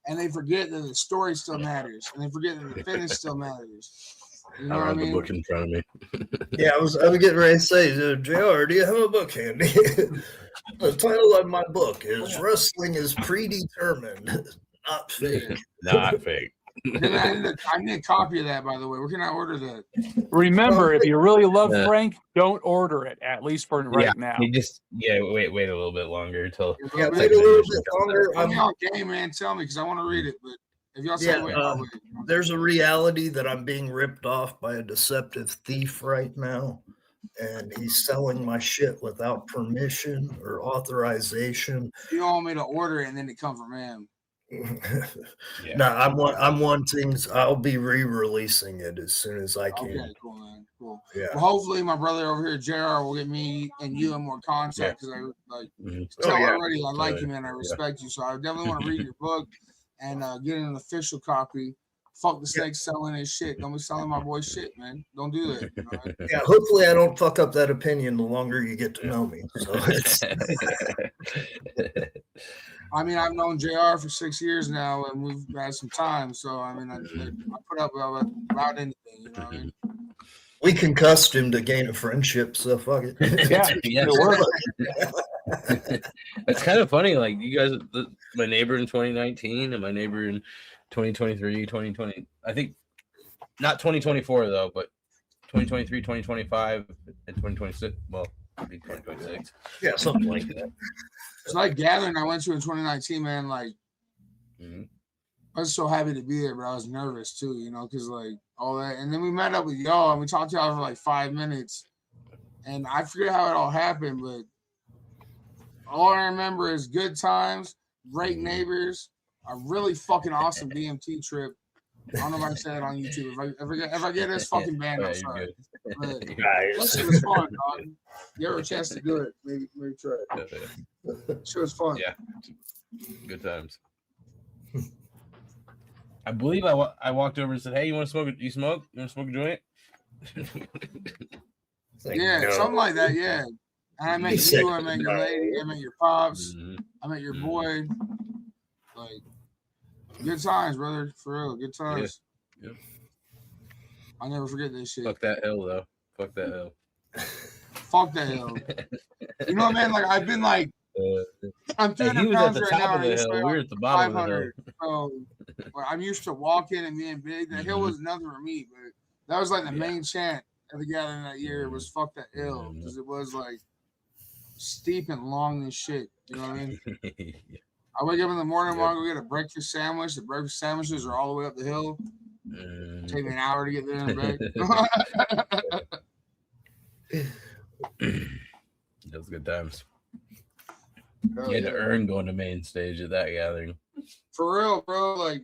And they forget that the story still matters, and they forget that the finish still matters. You know I what I have mean? the book in front of me. Yeah, I was getting ready to say, JR, do you have a book handy? The title of my book is "Wrestling is Predetermined, Not Fake." Not fake. I need a copy of that, by the way. Where can I order that? Remember, if you really love Frank, don't order it, at least for right now. You just wait a little bit longer until Yeah, wait a little bit longer. I'm on game, man. Tell me because I want to read it. But if y'all say wait, I'll wait. There's a reality that I'm being ripped off by a deceptive thief right now, and he's selling my shit without permission or authorization. You want me to order it and then it come from him? No, I'm wanting. I'll be re-releasing it as soon as I can. Okay, cool, man. Cool. Yeah. Well, hopefully my brother over here, JR, will get me and you in more contact because I already. I like you, man. I respect you, so I definitely want to read your book and get an official copy. Fuck the snake selling his shit. Don't be selling my boy shit, man. Don't do that. Yeah, hopefully I don't fuck up that opinion the longer you get to know me. So I mean, I've known JR for 6 years now, and we've had some time. So, I mean, I put up about anything, you know what I mean? We concussed him to gain a friendship, so fuck it. It's kind of funny. Like, you guys, my neighbor in 2019 and my neighbor in 2023, 2020. I think not 2024, though, but 2023, 2025, and 2026. Well, maybe 2026. Yeah, something like that. It's like gathering I went to in 2019, man. Like, I was so happy to be there, but I was nervous too, because like all that. And then we met up with y'all and we talked to y'all for like 5 minutes. And I forget how it all happened, but all I remember is good times, great neighbors, a really fucking awesome DMT trip. I don't know if I said it on YouTube. If I get this fucking band, I'm sorry. But that shit was fun, dog. You ever a chance to do it? Maybe try it. Shit was fun. Yeah, good times. I believe I walked over and said, "Hey, you want to smoke? You smoke? You want to smoke a joint?" Yeah, something like that. Yeah. And I met you. I met your lady. I met your pops. I met your boy. Like. Good times, brother. For real. Good times. Yeah. I'll never forget this shit. Fuck that hill, though. Fuck that hill. Fuck that hill. You know, man, like, I've been like, I'm 200 pounds right now. We're at the bottom of the hill. So, I'm used to walking and being big. The hill was nothing for me, but that was like the main chant of the gathering that year was fuck that hill. Because it was like steep and long and shit. You know what I mean? I wake up in the morning, want to go get a breakfast sandwich. The breakfast sandwiches are all the way up the hill. Take me an hour to get there and back. Those good times. You had to earn going to main stage at that gathering. For real, bro. Like,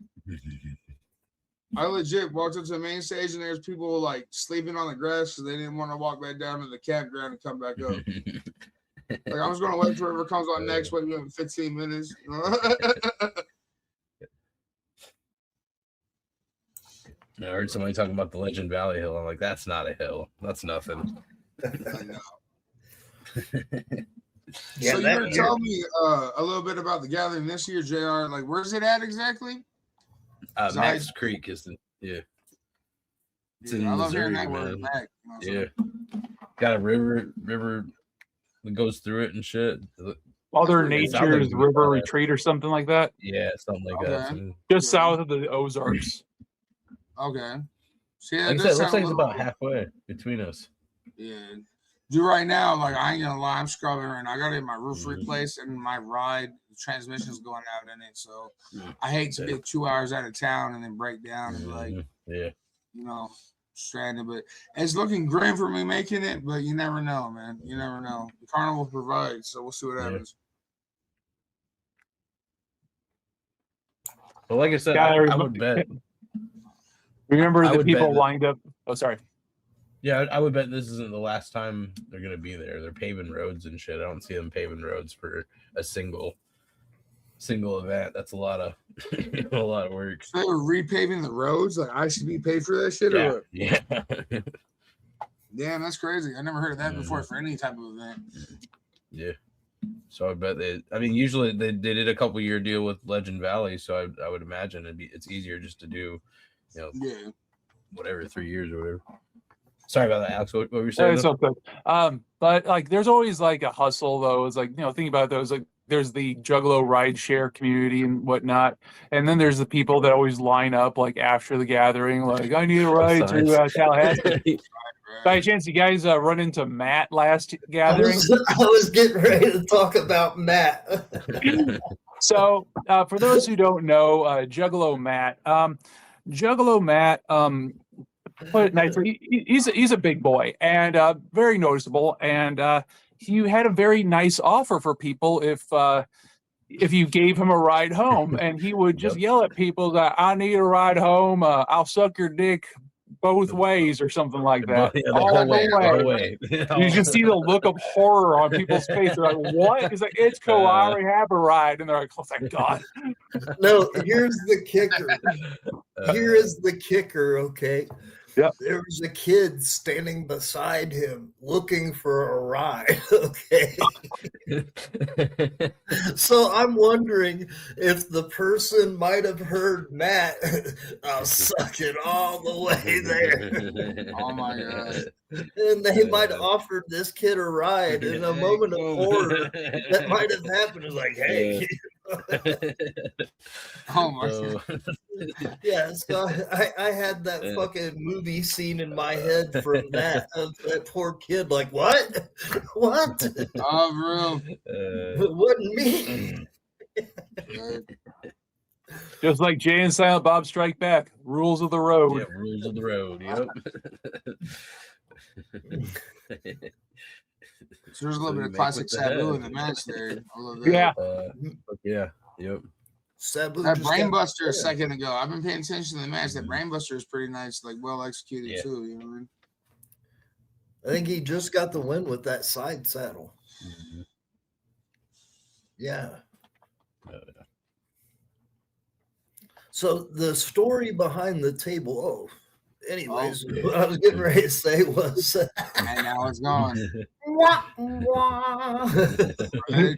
I legit walked up to the main stage and there's people like sleeping on the grass because they didn't want to walk back down to the campground and come back up. Like, I'm just going to wait for whoever comes on next, wait 15 minutes. I heard somebody talking about the Legend Valley Hill. I'm like, that's not a hill. That's nothing. I know. So you were telling me a little bit about the gathering this year, JR. Like, where's it at exactly? Macc Creek is it's in I love Missouri, hearing that word, man. Mac. Yeah. Got a river that goes through it and shit. Mother Nature's River Retreat or something like that. Yeah, something like that. Just south of the Ozarks. Okay. See, like I said, it looks like it's about halfway between us. Yeah. Dude, right now, like, I ain't gonna lie, I'm scrubbing right now. I gotta get my roof replaced and my ride, the transmission's going out in it. So I hate to get 2 hours out of town and then break down and like, stranded. But it's looking grim for me making it, but you never know, man. You never know. The carnival provides, so we'll see what happens. But like I said, Yeah, I would bet. Remember I the would people bet that- lined up. Oh, sorry. Yeah, I would bet this isn't the last time they're going to be there. They're paving roads and shit. I don't see them paving roads for a single event. That's a lot of a lot of work. So they were repaving the roads. Like I should be paid for that shit. Yeah, Or yeah. damn, that's crazy. I never heard of that before for any type of event. Yeah. So I bet usually they did a couple year deal with Legend Valley, so I would imagine it's easier just to do, whatever 3 years or whatever. Sorry about that, Alex. What were you saying? It's okay. But like, there's always like a hustle though. It's like, think about those. Like, there's the Juggalo ride share community and whatnot, and then there's the people that always line up like after the gathering. Like, I need a ride to Tallahassee. By chance, you guys run into Matt last gathering? I was getting ready to talk about Matt. So, for those who don't know, Juggalo Matt, put it nicely, he's a big boy and very noticeable, and he had a very nice offer for people if you gave him a ride home, and he would just yell at people that I need a ride home, I'll suck your dick both ways or something like that. Yeah, all the the way. way. You just see the look of horror on people's face. They're like, what? He's like, it's cool. I already have a ride. And they're like, oh, thank God. No, here's the kicker. Here is the kicker, okay? Yep. There was a kid standing beside him looking for a ride, okay? So I'm wondering if the person might have heard Matt, I'll suck it all the way there. Oh my God. And they might have offered this kid a ride in a moment of horror that might have happened. It's like, hey. Oh my God. Yeah, so I had that fucking movie scene in my head from that of that poor kid. Like, what? What? Oh, bro. It wasn't me. Just like Jay and Silent Bob Strike Back. Rules of the road. Yeah, rules of the road. Yep. So there's a little bit of classic Sabu in the match there. I love that. Yeah. Yep. Sabu That just Brainbuster a got- second ago. I've been paying attention to the match. That Brainbuster is pretty nice, like well executed Yeah. too. You know what I mean? I think he just got the win with that side saddle. Mhm. Yeah. Yeah. So the story behind the table. Anyways, what I was getting ready to say was And now it's gone. wah, wah. Right?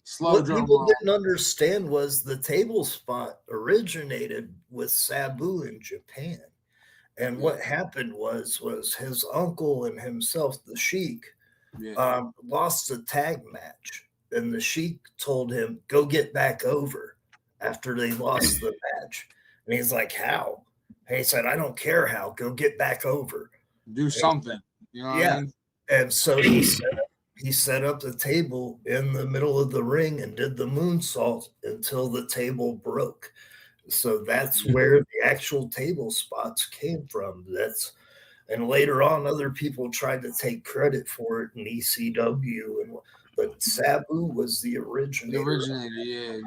Slow What drum people roll. didn't understand was the table spot originated with Sabu in Japan. And what happened was his uncle and himself, the Sheik, Yeah. lost a tag match. And the Sheik told him, go get back over after they lost the match. And he's like, how? And he said, I don't care how. Go get back over. Do something. You know what Yeah. I mean? And so he set up the table in the middle of the ring and did the moonsault until the table broke. So that's where the actual table spots came from. And later on, other people tried to take credit for it in ECW, but Sabu was the originator. The originator, yeah.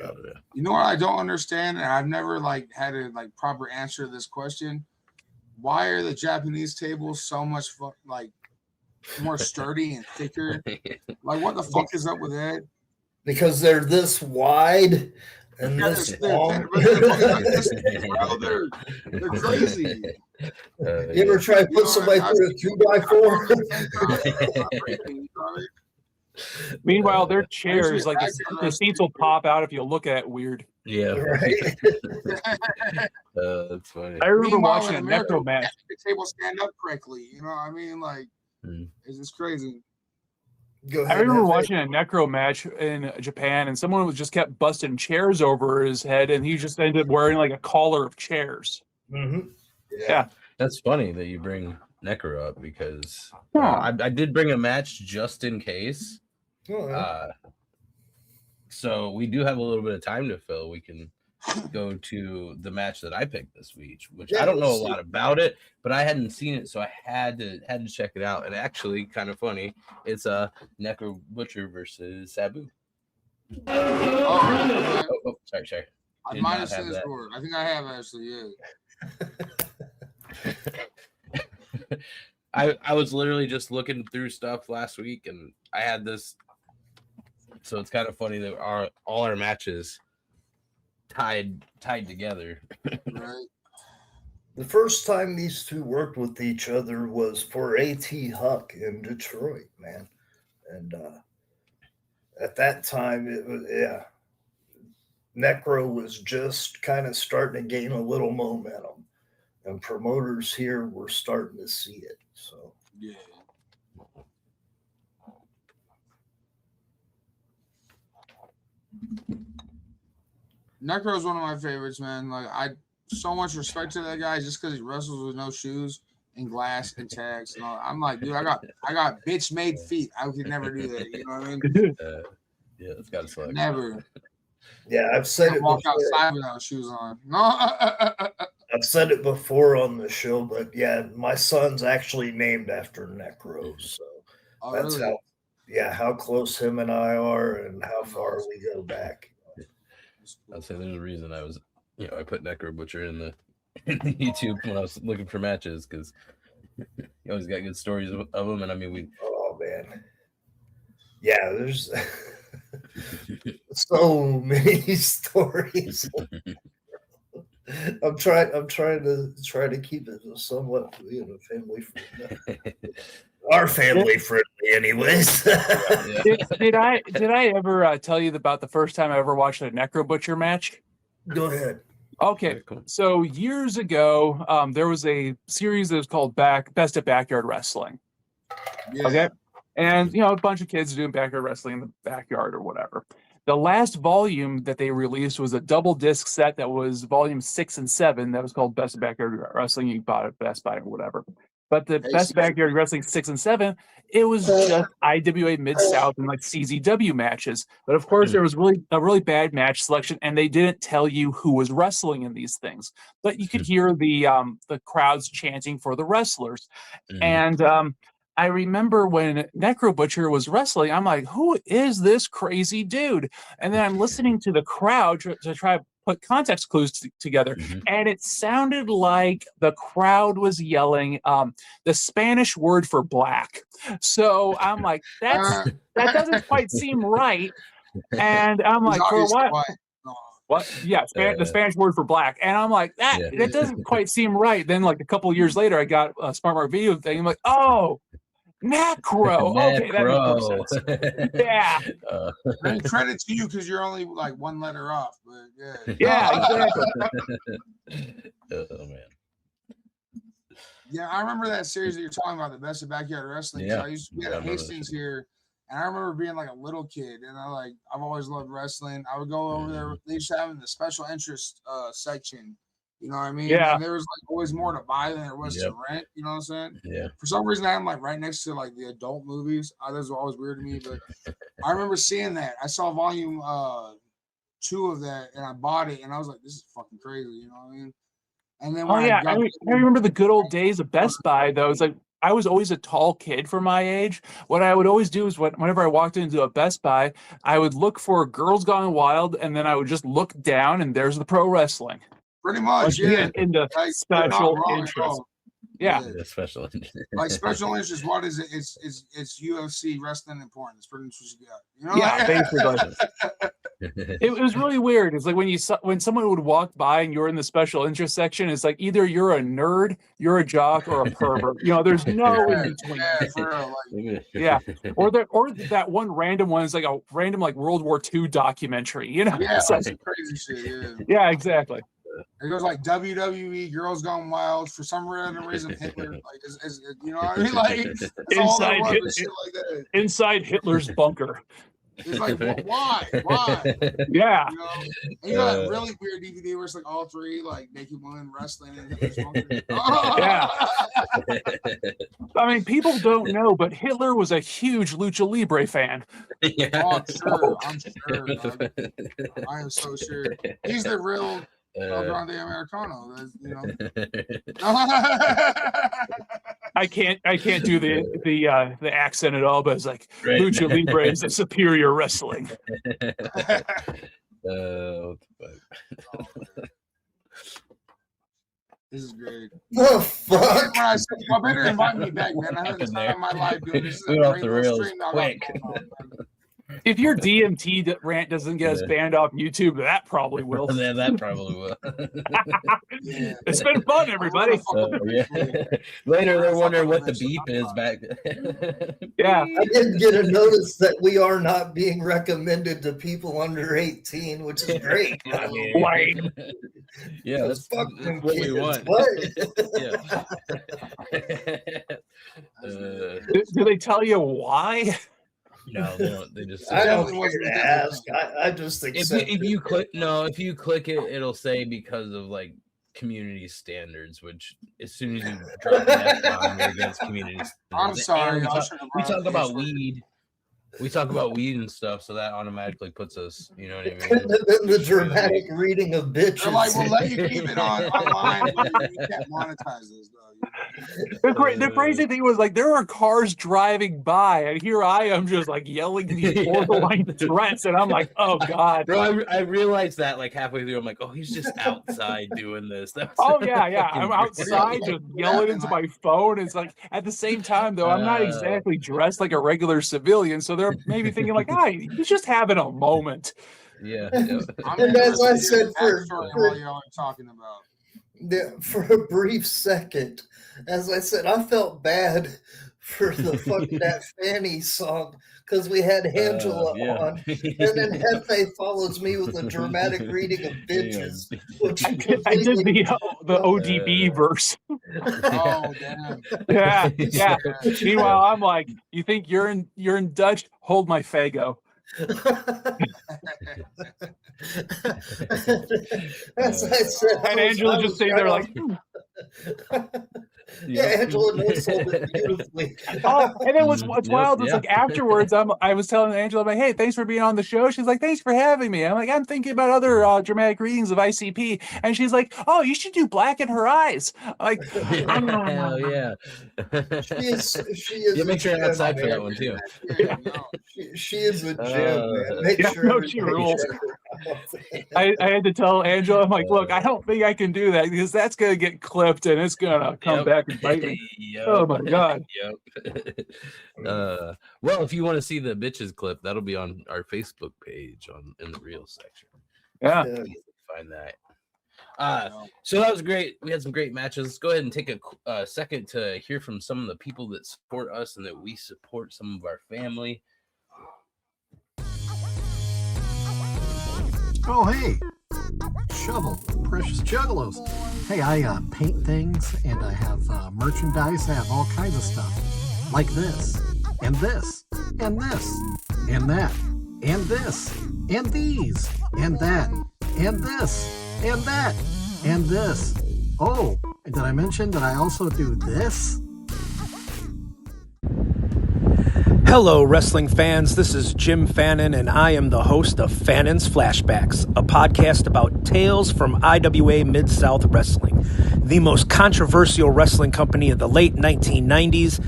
Oh, yeah. You know what I don't understand, and I've never had a proper answer to this question. Why are the Japanese tables so much more sturdy and thicker? Like, what the fuck is up with that? Because they're this wide and Yeah, this they're long. They're crazy. You ever try to put somebody through a 2x4? Meanwhile, their chairs, like the seats will pop out if you look at it weird. Yeah. Right. That's funny. I remember Meanwhile, watching in a America, necro match. the table stand up correctly. You know what I mean? Like, it's just crazy. Go I ahead. remember Hefe. watching a necro match in Japan, and someone was just kept busting chairs over his head, and he just ended up wearing like a collar of chairs. Mhm. Yeah. That's funny that you bring Necro up because I did bring a match just in case. Oh, yeah. So we do have a little bit of time to fill. We can go to the match that I picked this week, which Yeah, I don't know a let's see. lot about it, but I hadn't seen it, so I had to check it out. And actually, kind of funny, it's a Necro Butcher versus Sabu. Oh, Oh, sorry. I Did might not have seen have this that. board. I think I have actually. Yeah. I was literally just looking through stuff last week, and I had this. So it's kind of funny that all our matches tied together. Right. The first time these two worked with each other was for AT Huck in Detroit, man. And at that time, it was, Necro was just kind of starting to gain a little momentum. And promoters here were starting to see it. So, Yeah. Necro's one of my favorites, man. Like, I so much respect to that guy just because he wrestles with no shoes and glass and tags and all. I'm like, dude, I got bitch made feet. I could never do that. You know what I mean? Yeah, it's got to suck. Never. yeah, I've said it Walk before. outside without shoes on. No. I've said it before on the show, but yeah, my son's actually named after Necro. So that's really? how close him and I are and how far we go back. I'd say there's a reason I was, I put Necro Butcher in the YouTube when I was looking for matches because he always got good stories of them. And I mean, oh man, yeah, there's so many stories. I'm trying to keep it somewhat, family friendly. Our family friendly, anyways. Did I ever tell you about the first time I ever watched a Necro Butcher match? Go ahead. Okay, so years ago, there was a series that was called Best at Backyard Wrestling. Yeah. Okay, and a bunch of kids doing backyard wrestling in the backyard or whatever. The last volume that they released was a double disc set that was volume 6 and 7. That was called Best of Backyard Wrestling. You bought it at Best Buy or whatever. But the Best Backyard Wrestling 6 and 7, it was just IWA Mid-South and like CZW matches. But of course, there was a really bad match selection, and they didn't tell you who was wrestling in these things. But you could hear the crowds chanting for the wrestlers. And I remember when Necro Butcher was wrestling, I'm like, who is this crazy dude? And then I'm listening to the crowd to try to put context clues together. And it sounded like the crowd was yelling the Spanish word for black. So I'm like, that doesn't quite seem right. And I'm like, for what? What? Yeah, the Spanish word for black. And I'm like, that doesn't quite seem right. Then like a couple of years later, I got a Smart Mark video thing. I'm like, oh, Necro. Okay, that makes more sense. Yeah. And credit to you because you're only like one letter off, but yeah. Yeah, exactly. Oh man. Yeah, I remember that series that you're talking about, the Best of Backyard Wrestling. Yeah. I used to be at Hastings here, and I remember being like a little kid, and I've always loved wrestling. I would go over there. They used to have in the special interest section. You know what I mean? Yeah. And there was like always more to buy than there was to rent. You know what I'm saying? Yeah. For some reason, I'm like right next to like the adult movies. Those were always weird to me, but I remember seeing that. I saw volume 2 of that, and I bought it, and I was like, "This is fucking crazy." You know what I mean? And then I remember the good old days of Best Buy. Though it's like I was always a tall kid for my age. What I would always do is whenever I walked into a Best Buy, I would look for Girls Gone Wild, and then I would just look down, and there's the pro wrestling. Pretty much, like, into like, special interest. Yeah, special interest. Like special interest. What is it? It's UFC wrestling and porn. That's pretty much what you got. You know? Yeah, basically. It was really weird. It's like when someone would walk by and you're in the special interest section, it's like either you're a nerd, you're a jock, or a pervert. There's no in between. Yeah, for real, yeah. Or that one random one is like a random like World War II documentary. Yeah, so, some crazy shit. Yeah. Yeah, exactly. It goes like WWE, Girls Gone Wild. For some random reason, Hitler, like, you know what I mean? Like, inside Hitler's bunker. It's like, why? Yeah. And you got a really weird DVD where it's like all three, like naked women wrestling in Hitler's bunker. Yeah. I mean, people don't know, but Hitler was a huge Lucha Libre fan. Yeah. Oh, I'm sure. I am so sure. He's the real El Grande Americano. I can't do the accent at all, but it's like Lucha Libre is the superior wrestling. What the fuck? This is great. The fuck? When I said, y'all better invite me back, man. I haven't time in my life doing this. This is We a went off great the little rails stream y'all got quick. going on, man. If your DMT rant doesn't get us banned off YouTube, that probably will. Yeah, that probably will. Yeah. It's been fun, everybody. Yeah. Later, they're wondering what the beep is back. Yeah. I did get a notice that we are not being recommended to people under 18, which is great. I mean, Lame. Yeah, that's fuck what them we kids. want. What? Do they tell you why? No, they don't. They just. I don't Definitely wasn't care to that ask. I just If accept you it. click if you click it, it'll say because of like community standards. Which as soon as you drop an F-bomb, you're against community standards. I'm sorry. And I should've we brought talk this about for- weed. We talk about weed and stuff, so that automatically puts us. You know what I mean? Couldn't have been the dramatic reading of bitches. They're like, we'll let you keep it online, but you can't monetize this, though. The crazy thing was like there are cars driving by, and here I am just like yelling these borderline threats, and I'm like, oh god. Bro, I realized that like halfway through, I'm like, oh, he's just outside doing this. Oh yeah, I'm fucking outside just yelling into my phone. It's like at the same time though, I'm not exactly dressed like a regular civilian, so they're maybe thinking like, "Hey, he's just having a moment." Yeah. And as I said, what y'all are talking about. for a brief second, as I said, I felt bad for the fucking that Fanny song because we had Angela on, and then Jaffe follows me with a dramatic reading of bitches. Which I did the ODB verse. Oh damn. Yeah. Meanwhile, I'm like, you think you're in Dutch? Hold my fago. As I said, And Angela just sitting there like, yeah, Angela knows sold it beautifully. oh, and then what's wild is like afterwards, I was telling Angela, I'm like, hey, thanks for being on the show. She's like, thanks for having me. I'm like, I'm thinking about other dramatic readings of ICP, and she's like, oh, you should do Black in Her Eyes. I'm like, hell yeah. She is. Yeah, make sure a you're outside gem, for that man. one too. Yeah, no. She is a gem, man. Make yeah, sure no, everybody she rules. check her out. I had to tell Angela, I'm like, look, I don't think I can do that because that's gonna get clipped and it's gonna come back and bite me. Oh my god. Yep. Well, if you want to see the bitches clip, that'll be on our Facebook page in the Reels section. Yeah. Yeah. Find that. So that was great. We had some great matches. Let's go ahead and take a second to hear from some of the people that support us and that we support some of our family. Oh, hey, Shovel and Precious Juggalos. Hey, I paint things and I have merchandise. I have all kinds of stuff like this and this and this and that and this and these and that and this and that and this. Oh, and did I mention that I also do this? Hello, wrestling fans. This is Jim Fannin, and I am the host of Fannin's Flashbacks, a podcast about tales from IWA Mid-South Wrestling, the most controversial wrestling company of the late 1990s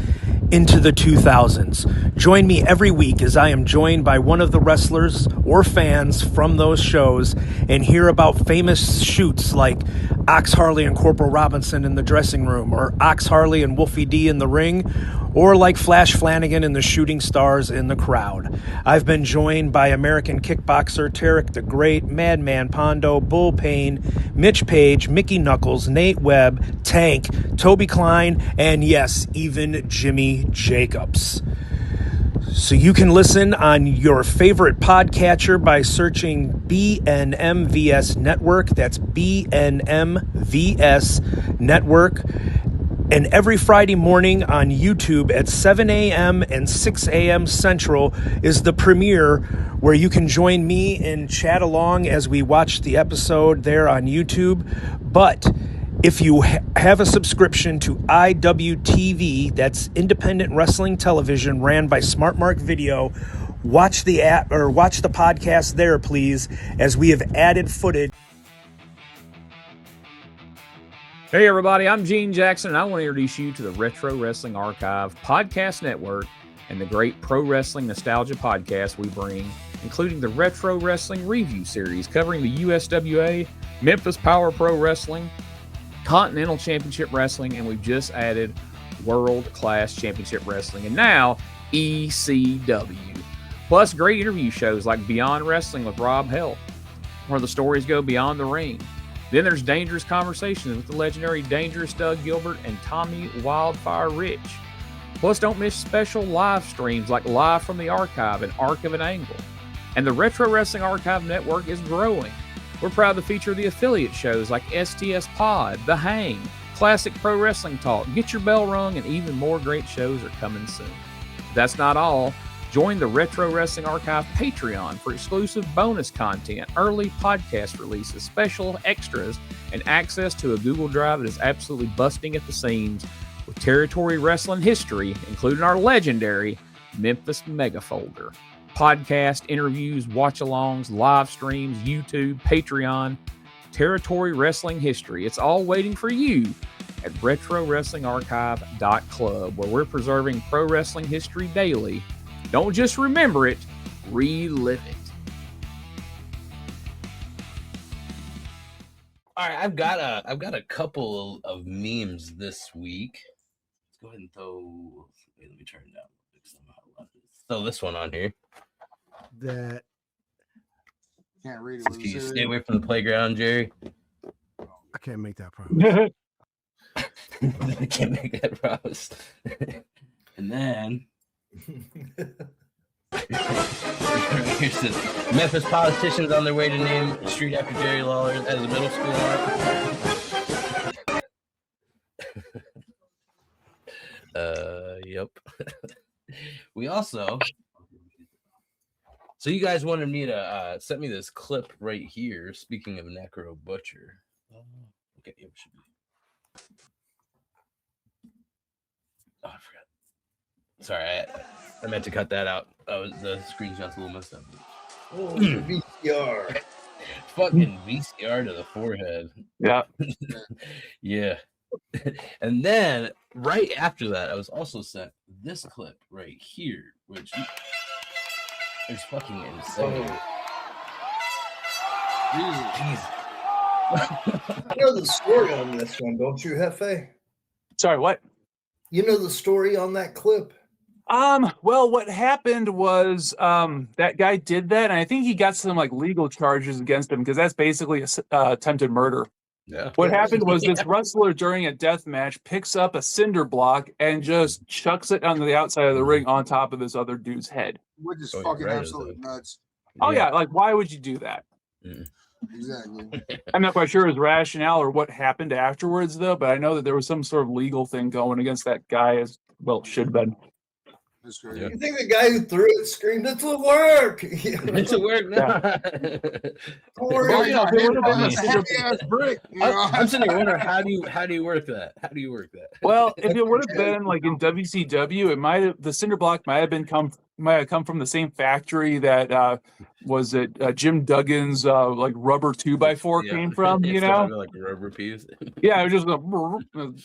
into the 2000s. Join me every week as I am joined by one of the wrestlers or fans from those shows and hear about famous shoots like Ox Harley and Corporal Robinson in the dressing room, or Ox Harley and Wolfie D in the ring, or like Flash Flanagan and the Shooting Stars in the crowd. I've been joined by American kickboxer Tarek the Great, Madman Pondo, Bull Payne, Mitch Page, Mickey Knuckles, Nate Webb, Tank, Toby Klein, and yes, even Jimmy Jacobs. So you can listen on your favorite podcatcher by searching BNMVS Network. That's BNMVS Network. And every Friday morning on YouTube at 7 a.m. and 6 a.m. Central is the premiere where you can join me and chat along as we watch the episode there on YouTube. But if you have a subscription to IWTV, that's Independent Wrestling Television, ran by Smart Mark Video, watch the app or watch the podcast there, please, as we have added footage. Hey everybody, I'm Gene Jackson, and I want to introduce you to the Retro Wrestling Archive Podcast Network and the great pro wrestling nostalgia podcast we bring including the Retro Wrestling Review Series covering the USWA, Memphis Power Pro Wrestling, Continental Championship Wrestling, and we've just added World Class Championship Wrestling, and now ECW. Plus great interview shows like Beyond Wrestling with Rob Hell, where the stories go beyond the ring. Then there's Dangerous Conversations with the legendary Dangerous Doug Gilbert and Tommy Wildfire Rich. Plus, don't miss special live streams like Live from the Archive and Arc of an Angle. And the Retro Wrestling Archive Network is growing. We're proud to feature the affiliate shows like STS Pod, The Hang, Classic Pro Wrestling Talk, Get Your Bell Rung, and even more great shows are coming soon. But that's not all. Join the Retro Wrestling Archive Patreon for exclusive bonus content, early podcast releases, special extras, and access to a Google Drive that is absolutely busting at the seams with territory wrestling history, including our legendary Memphis Mega Folder. Podcast, interviews, watch-alongs, live streams, YouTube, Patreon, territory wrestling history. It's all waiting for you at RetroWrestlingArchive.club, where we're preserving pro wrestling history daily. Don't just remember it, relive it. All right, I've got a couple of memes this week. Let's go ahead and throw. Wait, let me turn it down. Throw this one on here. That Can't read Can you stay away from the playground, Jerry? I can't make that promise. I can't make that promise. And then here's this. Memphis politicians on their way to name a street after Jerry Lawler as a middle school art. Yep. We also. So you guys wanted me to send me this clip right here. Speaking of Necro Butcher. Okay, it should be. Oh, I forgot. Sorry, I meant to cut that out. The screenshot's a little messed up. Oh, VCR. Fucking VCR to the forehead. Yeah. Yeah. And then right after that, I was also sent this clip right here, which is fucking insane. Jesus. You know the story on this one, don't you, Jaffe? Sorry, what? You know the story on that clip? Well, what happened was that guy did that, and I think he got some like legal charges against him because that's basically attempted murder. Yeah. What happened was this wrestler during a death match picks up a cinder block and just chucks it on the outside of the ring on top of this other dude's head. Which is fucking absolutely nuts. Oh yeah, like why would you do that? Exactly. I'm not quite sure his rationale or what happened afterwards, though, but I know that there was some sort of legal thing going against that guy as well. Should have been. That's great. You think the guy who threw it screamed, "It's a work! It's a work now." Don't worry about brick. I'm sitting here wondering how do you work that? How do you work that? Well, if it would have been like in WCW, it might have the cinder block might have come from the same factory that was it Jim Duggan's like rubber 2x4 came from, you know, like a rubber piece. Yeah, it was just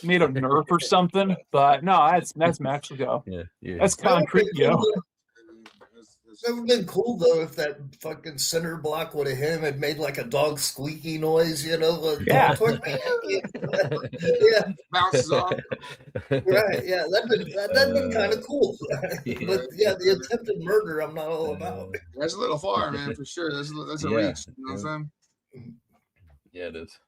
made of Nerf or something. But no, that's Mexico. Yeah. That's concrete, yo. It's never been cool though if that fucking cinder block would have hit him and made like a dog squeaky noise, you know? Like, yeah. Yeah. Bounces off. Right, yeah, that'd been kind of cool. But yeah, the attempted murder, I'm not all about. That's a little far, man, for sure. That's a reach. You know what I'm saying? Yeah, it is.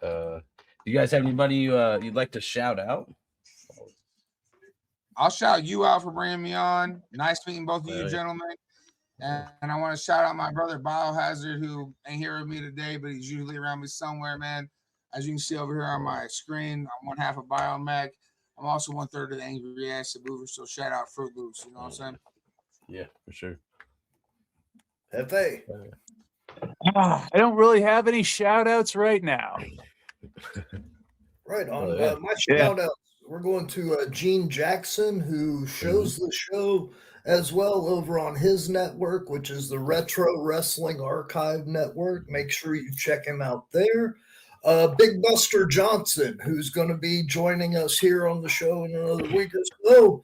Do you guys have anybody you'd like to shout out? I'll shout you out for bringing me on. Nice meeting both of you gentlemen. And I want to shout out my brother Biohazard, who ain't here with me today, but he's usually around me somewhere, man. As you can see over here on my screen, I'm one half of Biomac. I'm also 1/3 of the Angry Acid Mover, so shout out Fruit Loops, you know what I'm saying? Yeah, for sure. Hefe. I don't really have any shout outs right now. Right on. My shout outs. We're going to Gene Jackson, who shows the show as well over on his network, which is the Retro Wrestling Archive Network. Make sure you check him out there. Big Buster Johnson, who's going to be joining us here on the show in another week or so.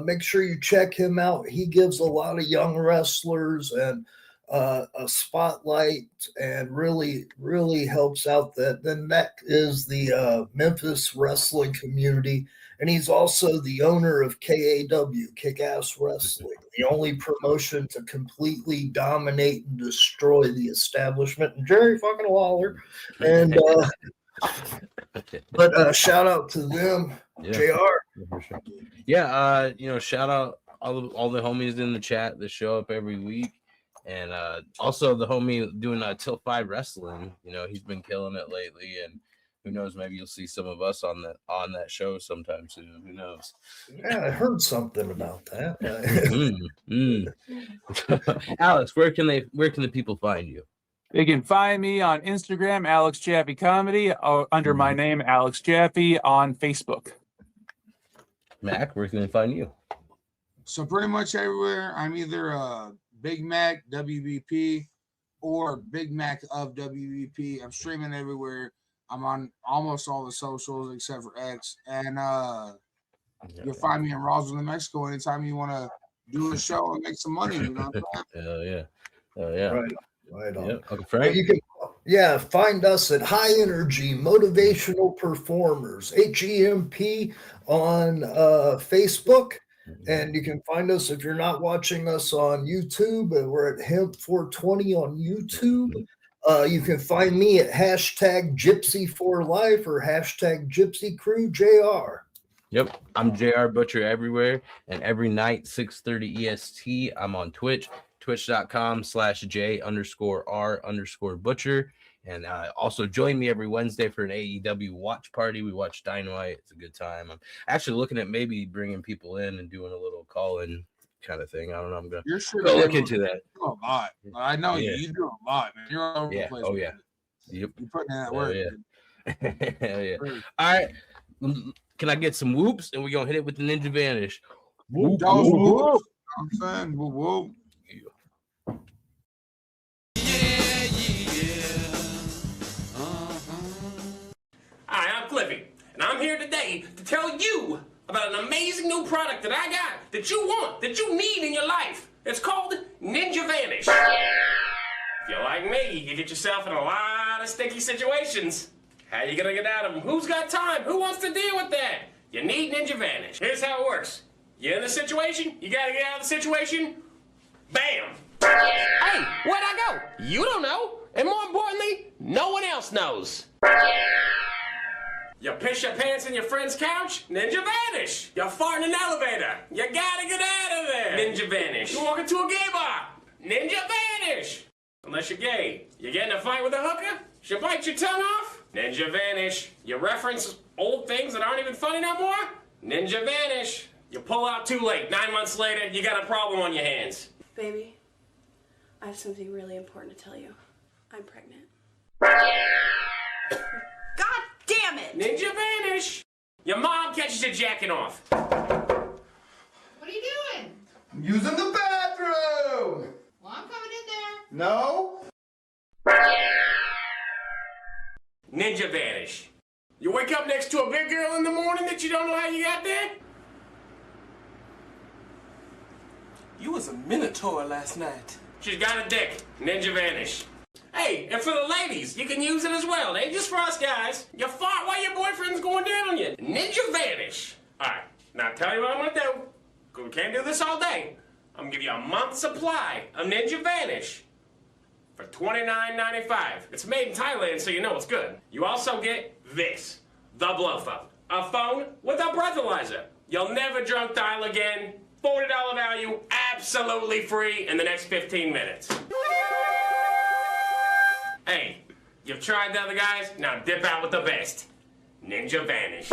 make sure you check him out. He gives a lot of young wrestlers and a spotlight, and really, really helps out that. Then Macc is the Memphis wrestling community, and he's also the owner of KAW, Kick-Ass Wrestling, the only promotion to completely dominate and destroy the establishment. And Jerry fucking Lawler, and but shout out to them, JR. Yeah, shout out all the homies in the chat that show up every week. And also the homie doing Till 5 Wrestling, he's been killing it lately, and who knows, maybe you'll see some of us on that show sometime soon. Who knows? Yeah, I heard something about that. Alex, where can the people find you? They can find me on Instagram, Alex Jaffe Comedy, under my name, Alex Jaffe, on Facebook. Macc, where can they find you? So pretty much everywhere. I'm either Big Mac WBP or Big Mac of WBP. I'm streaming everywhere. I'm on almost all the socials except for X. And you'll find me in Roswell, New Mexico anytime you want to do a show and make some money. Hell yeah. Right on. Yep. Okay, Frank? You can, find us at High Energy Motivational Performers, HEMP, on Facebook. And you can find us, if you're not watching us on YouTube, we're at Hemp420 on YouTube. You can find me at #Gypsy4Life or #GypsyCrewJR. Yep, I'm JR Butcher everywhere, and every night 6:30 EST I'm on Twitch, twitch.com/J_R_Butcher. And also join me every Wednesday for an AEW watch party. We watch Dynamite. It's a good time. I'm actually looking at maybe bringing people in and doing a little call-in kind of thing. I don't know. I'm going to go look into that. You do a lot. I know you do a lot, man. You're all over the place. Oh, yeah. Yep. You're putting in that work. Hell yeah. All right. Can I get some whoops? And we're going to hit it with the Ninja Vanish. Whoop, whoop, whoop. I'm saying whoop, whoop. Hi, I'm Cliffy, and I'm here today to tell you about an amazing new product that I got that you want, that you need in your life. It's called Ninja Vanish. If you're like me, you get yourself in a lot of sticky situations. How you gonna get out of them? Who's got time? Who wants to deal with that? You need Ninja Vanish. Here's how it works. You're in the situation, you gotta get out of the situation, bam! Hey, where'd I go? You don't know, and more importantly, no one else knows. You piss your pants in your friend's couch? Ninja Vanish. You fart in an elevator? You gotta get out of there. Ninja Vanish. You walk into a gay bar? Ninja Vanish. Unless you're gay. You get in a fight with a hooker? She bite your tongue off? Ninja Vanish. You reference old things that aren't even funny no more? Ninja Vanish. You pull out too late. 9 months later, you got a problem on your hands. Baby, I have something really important to tell you. I'm pregnant. God damn it! Ninja Vanish! Your mom catches you jacking off. What are you doing? I'm using the bathroom! Well, I'm coming in there. No? Ninja Vanish. You wake up next to a big girl in the morning that you don't know how you got there? You was a minotaur last night. She's got a dick. Ninja Vanish. Hey, and for the ladies, you can use it as well. It ain't just for us guys. You fart while your boyfriend's going down on you. Ninja Vanish. Alright, now tell you what I'm gonna do. Cause we can't do this all day. I'm gonna give you a month's supply of Ninja Vanish for $29.95. It's made in Thailand, so you know it's good. You also get this, the Blow Phone. A phone with a breathalyzer. You'll never drunk dial again. $40 value, absolutely free in the next 15 minutes. Hey, you've tried the other guys, now dip out with the best. Ninja Vanish.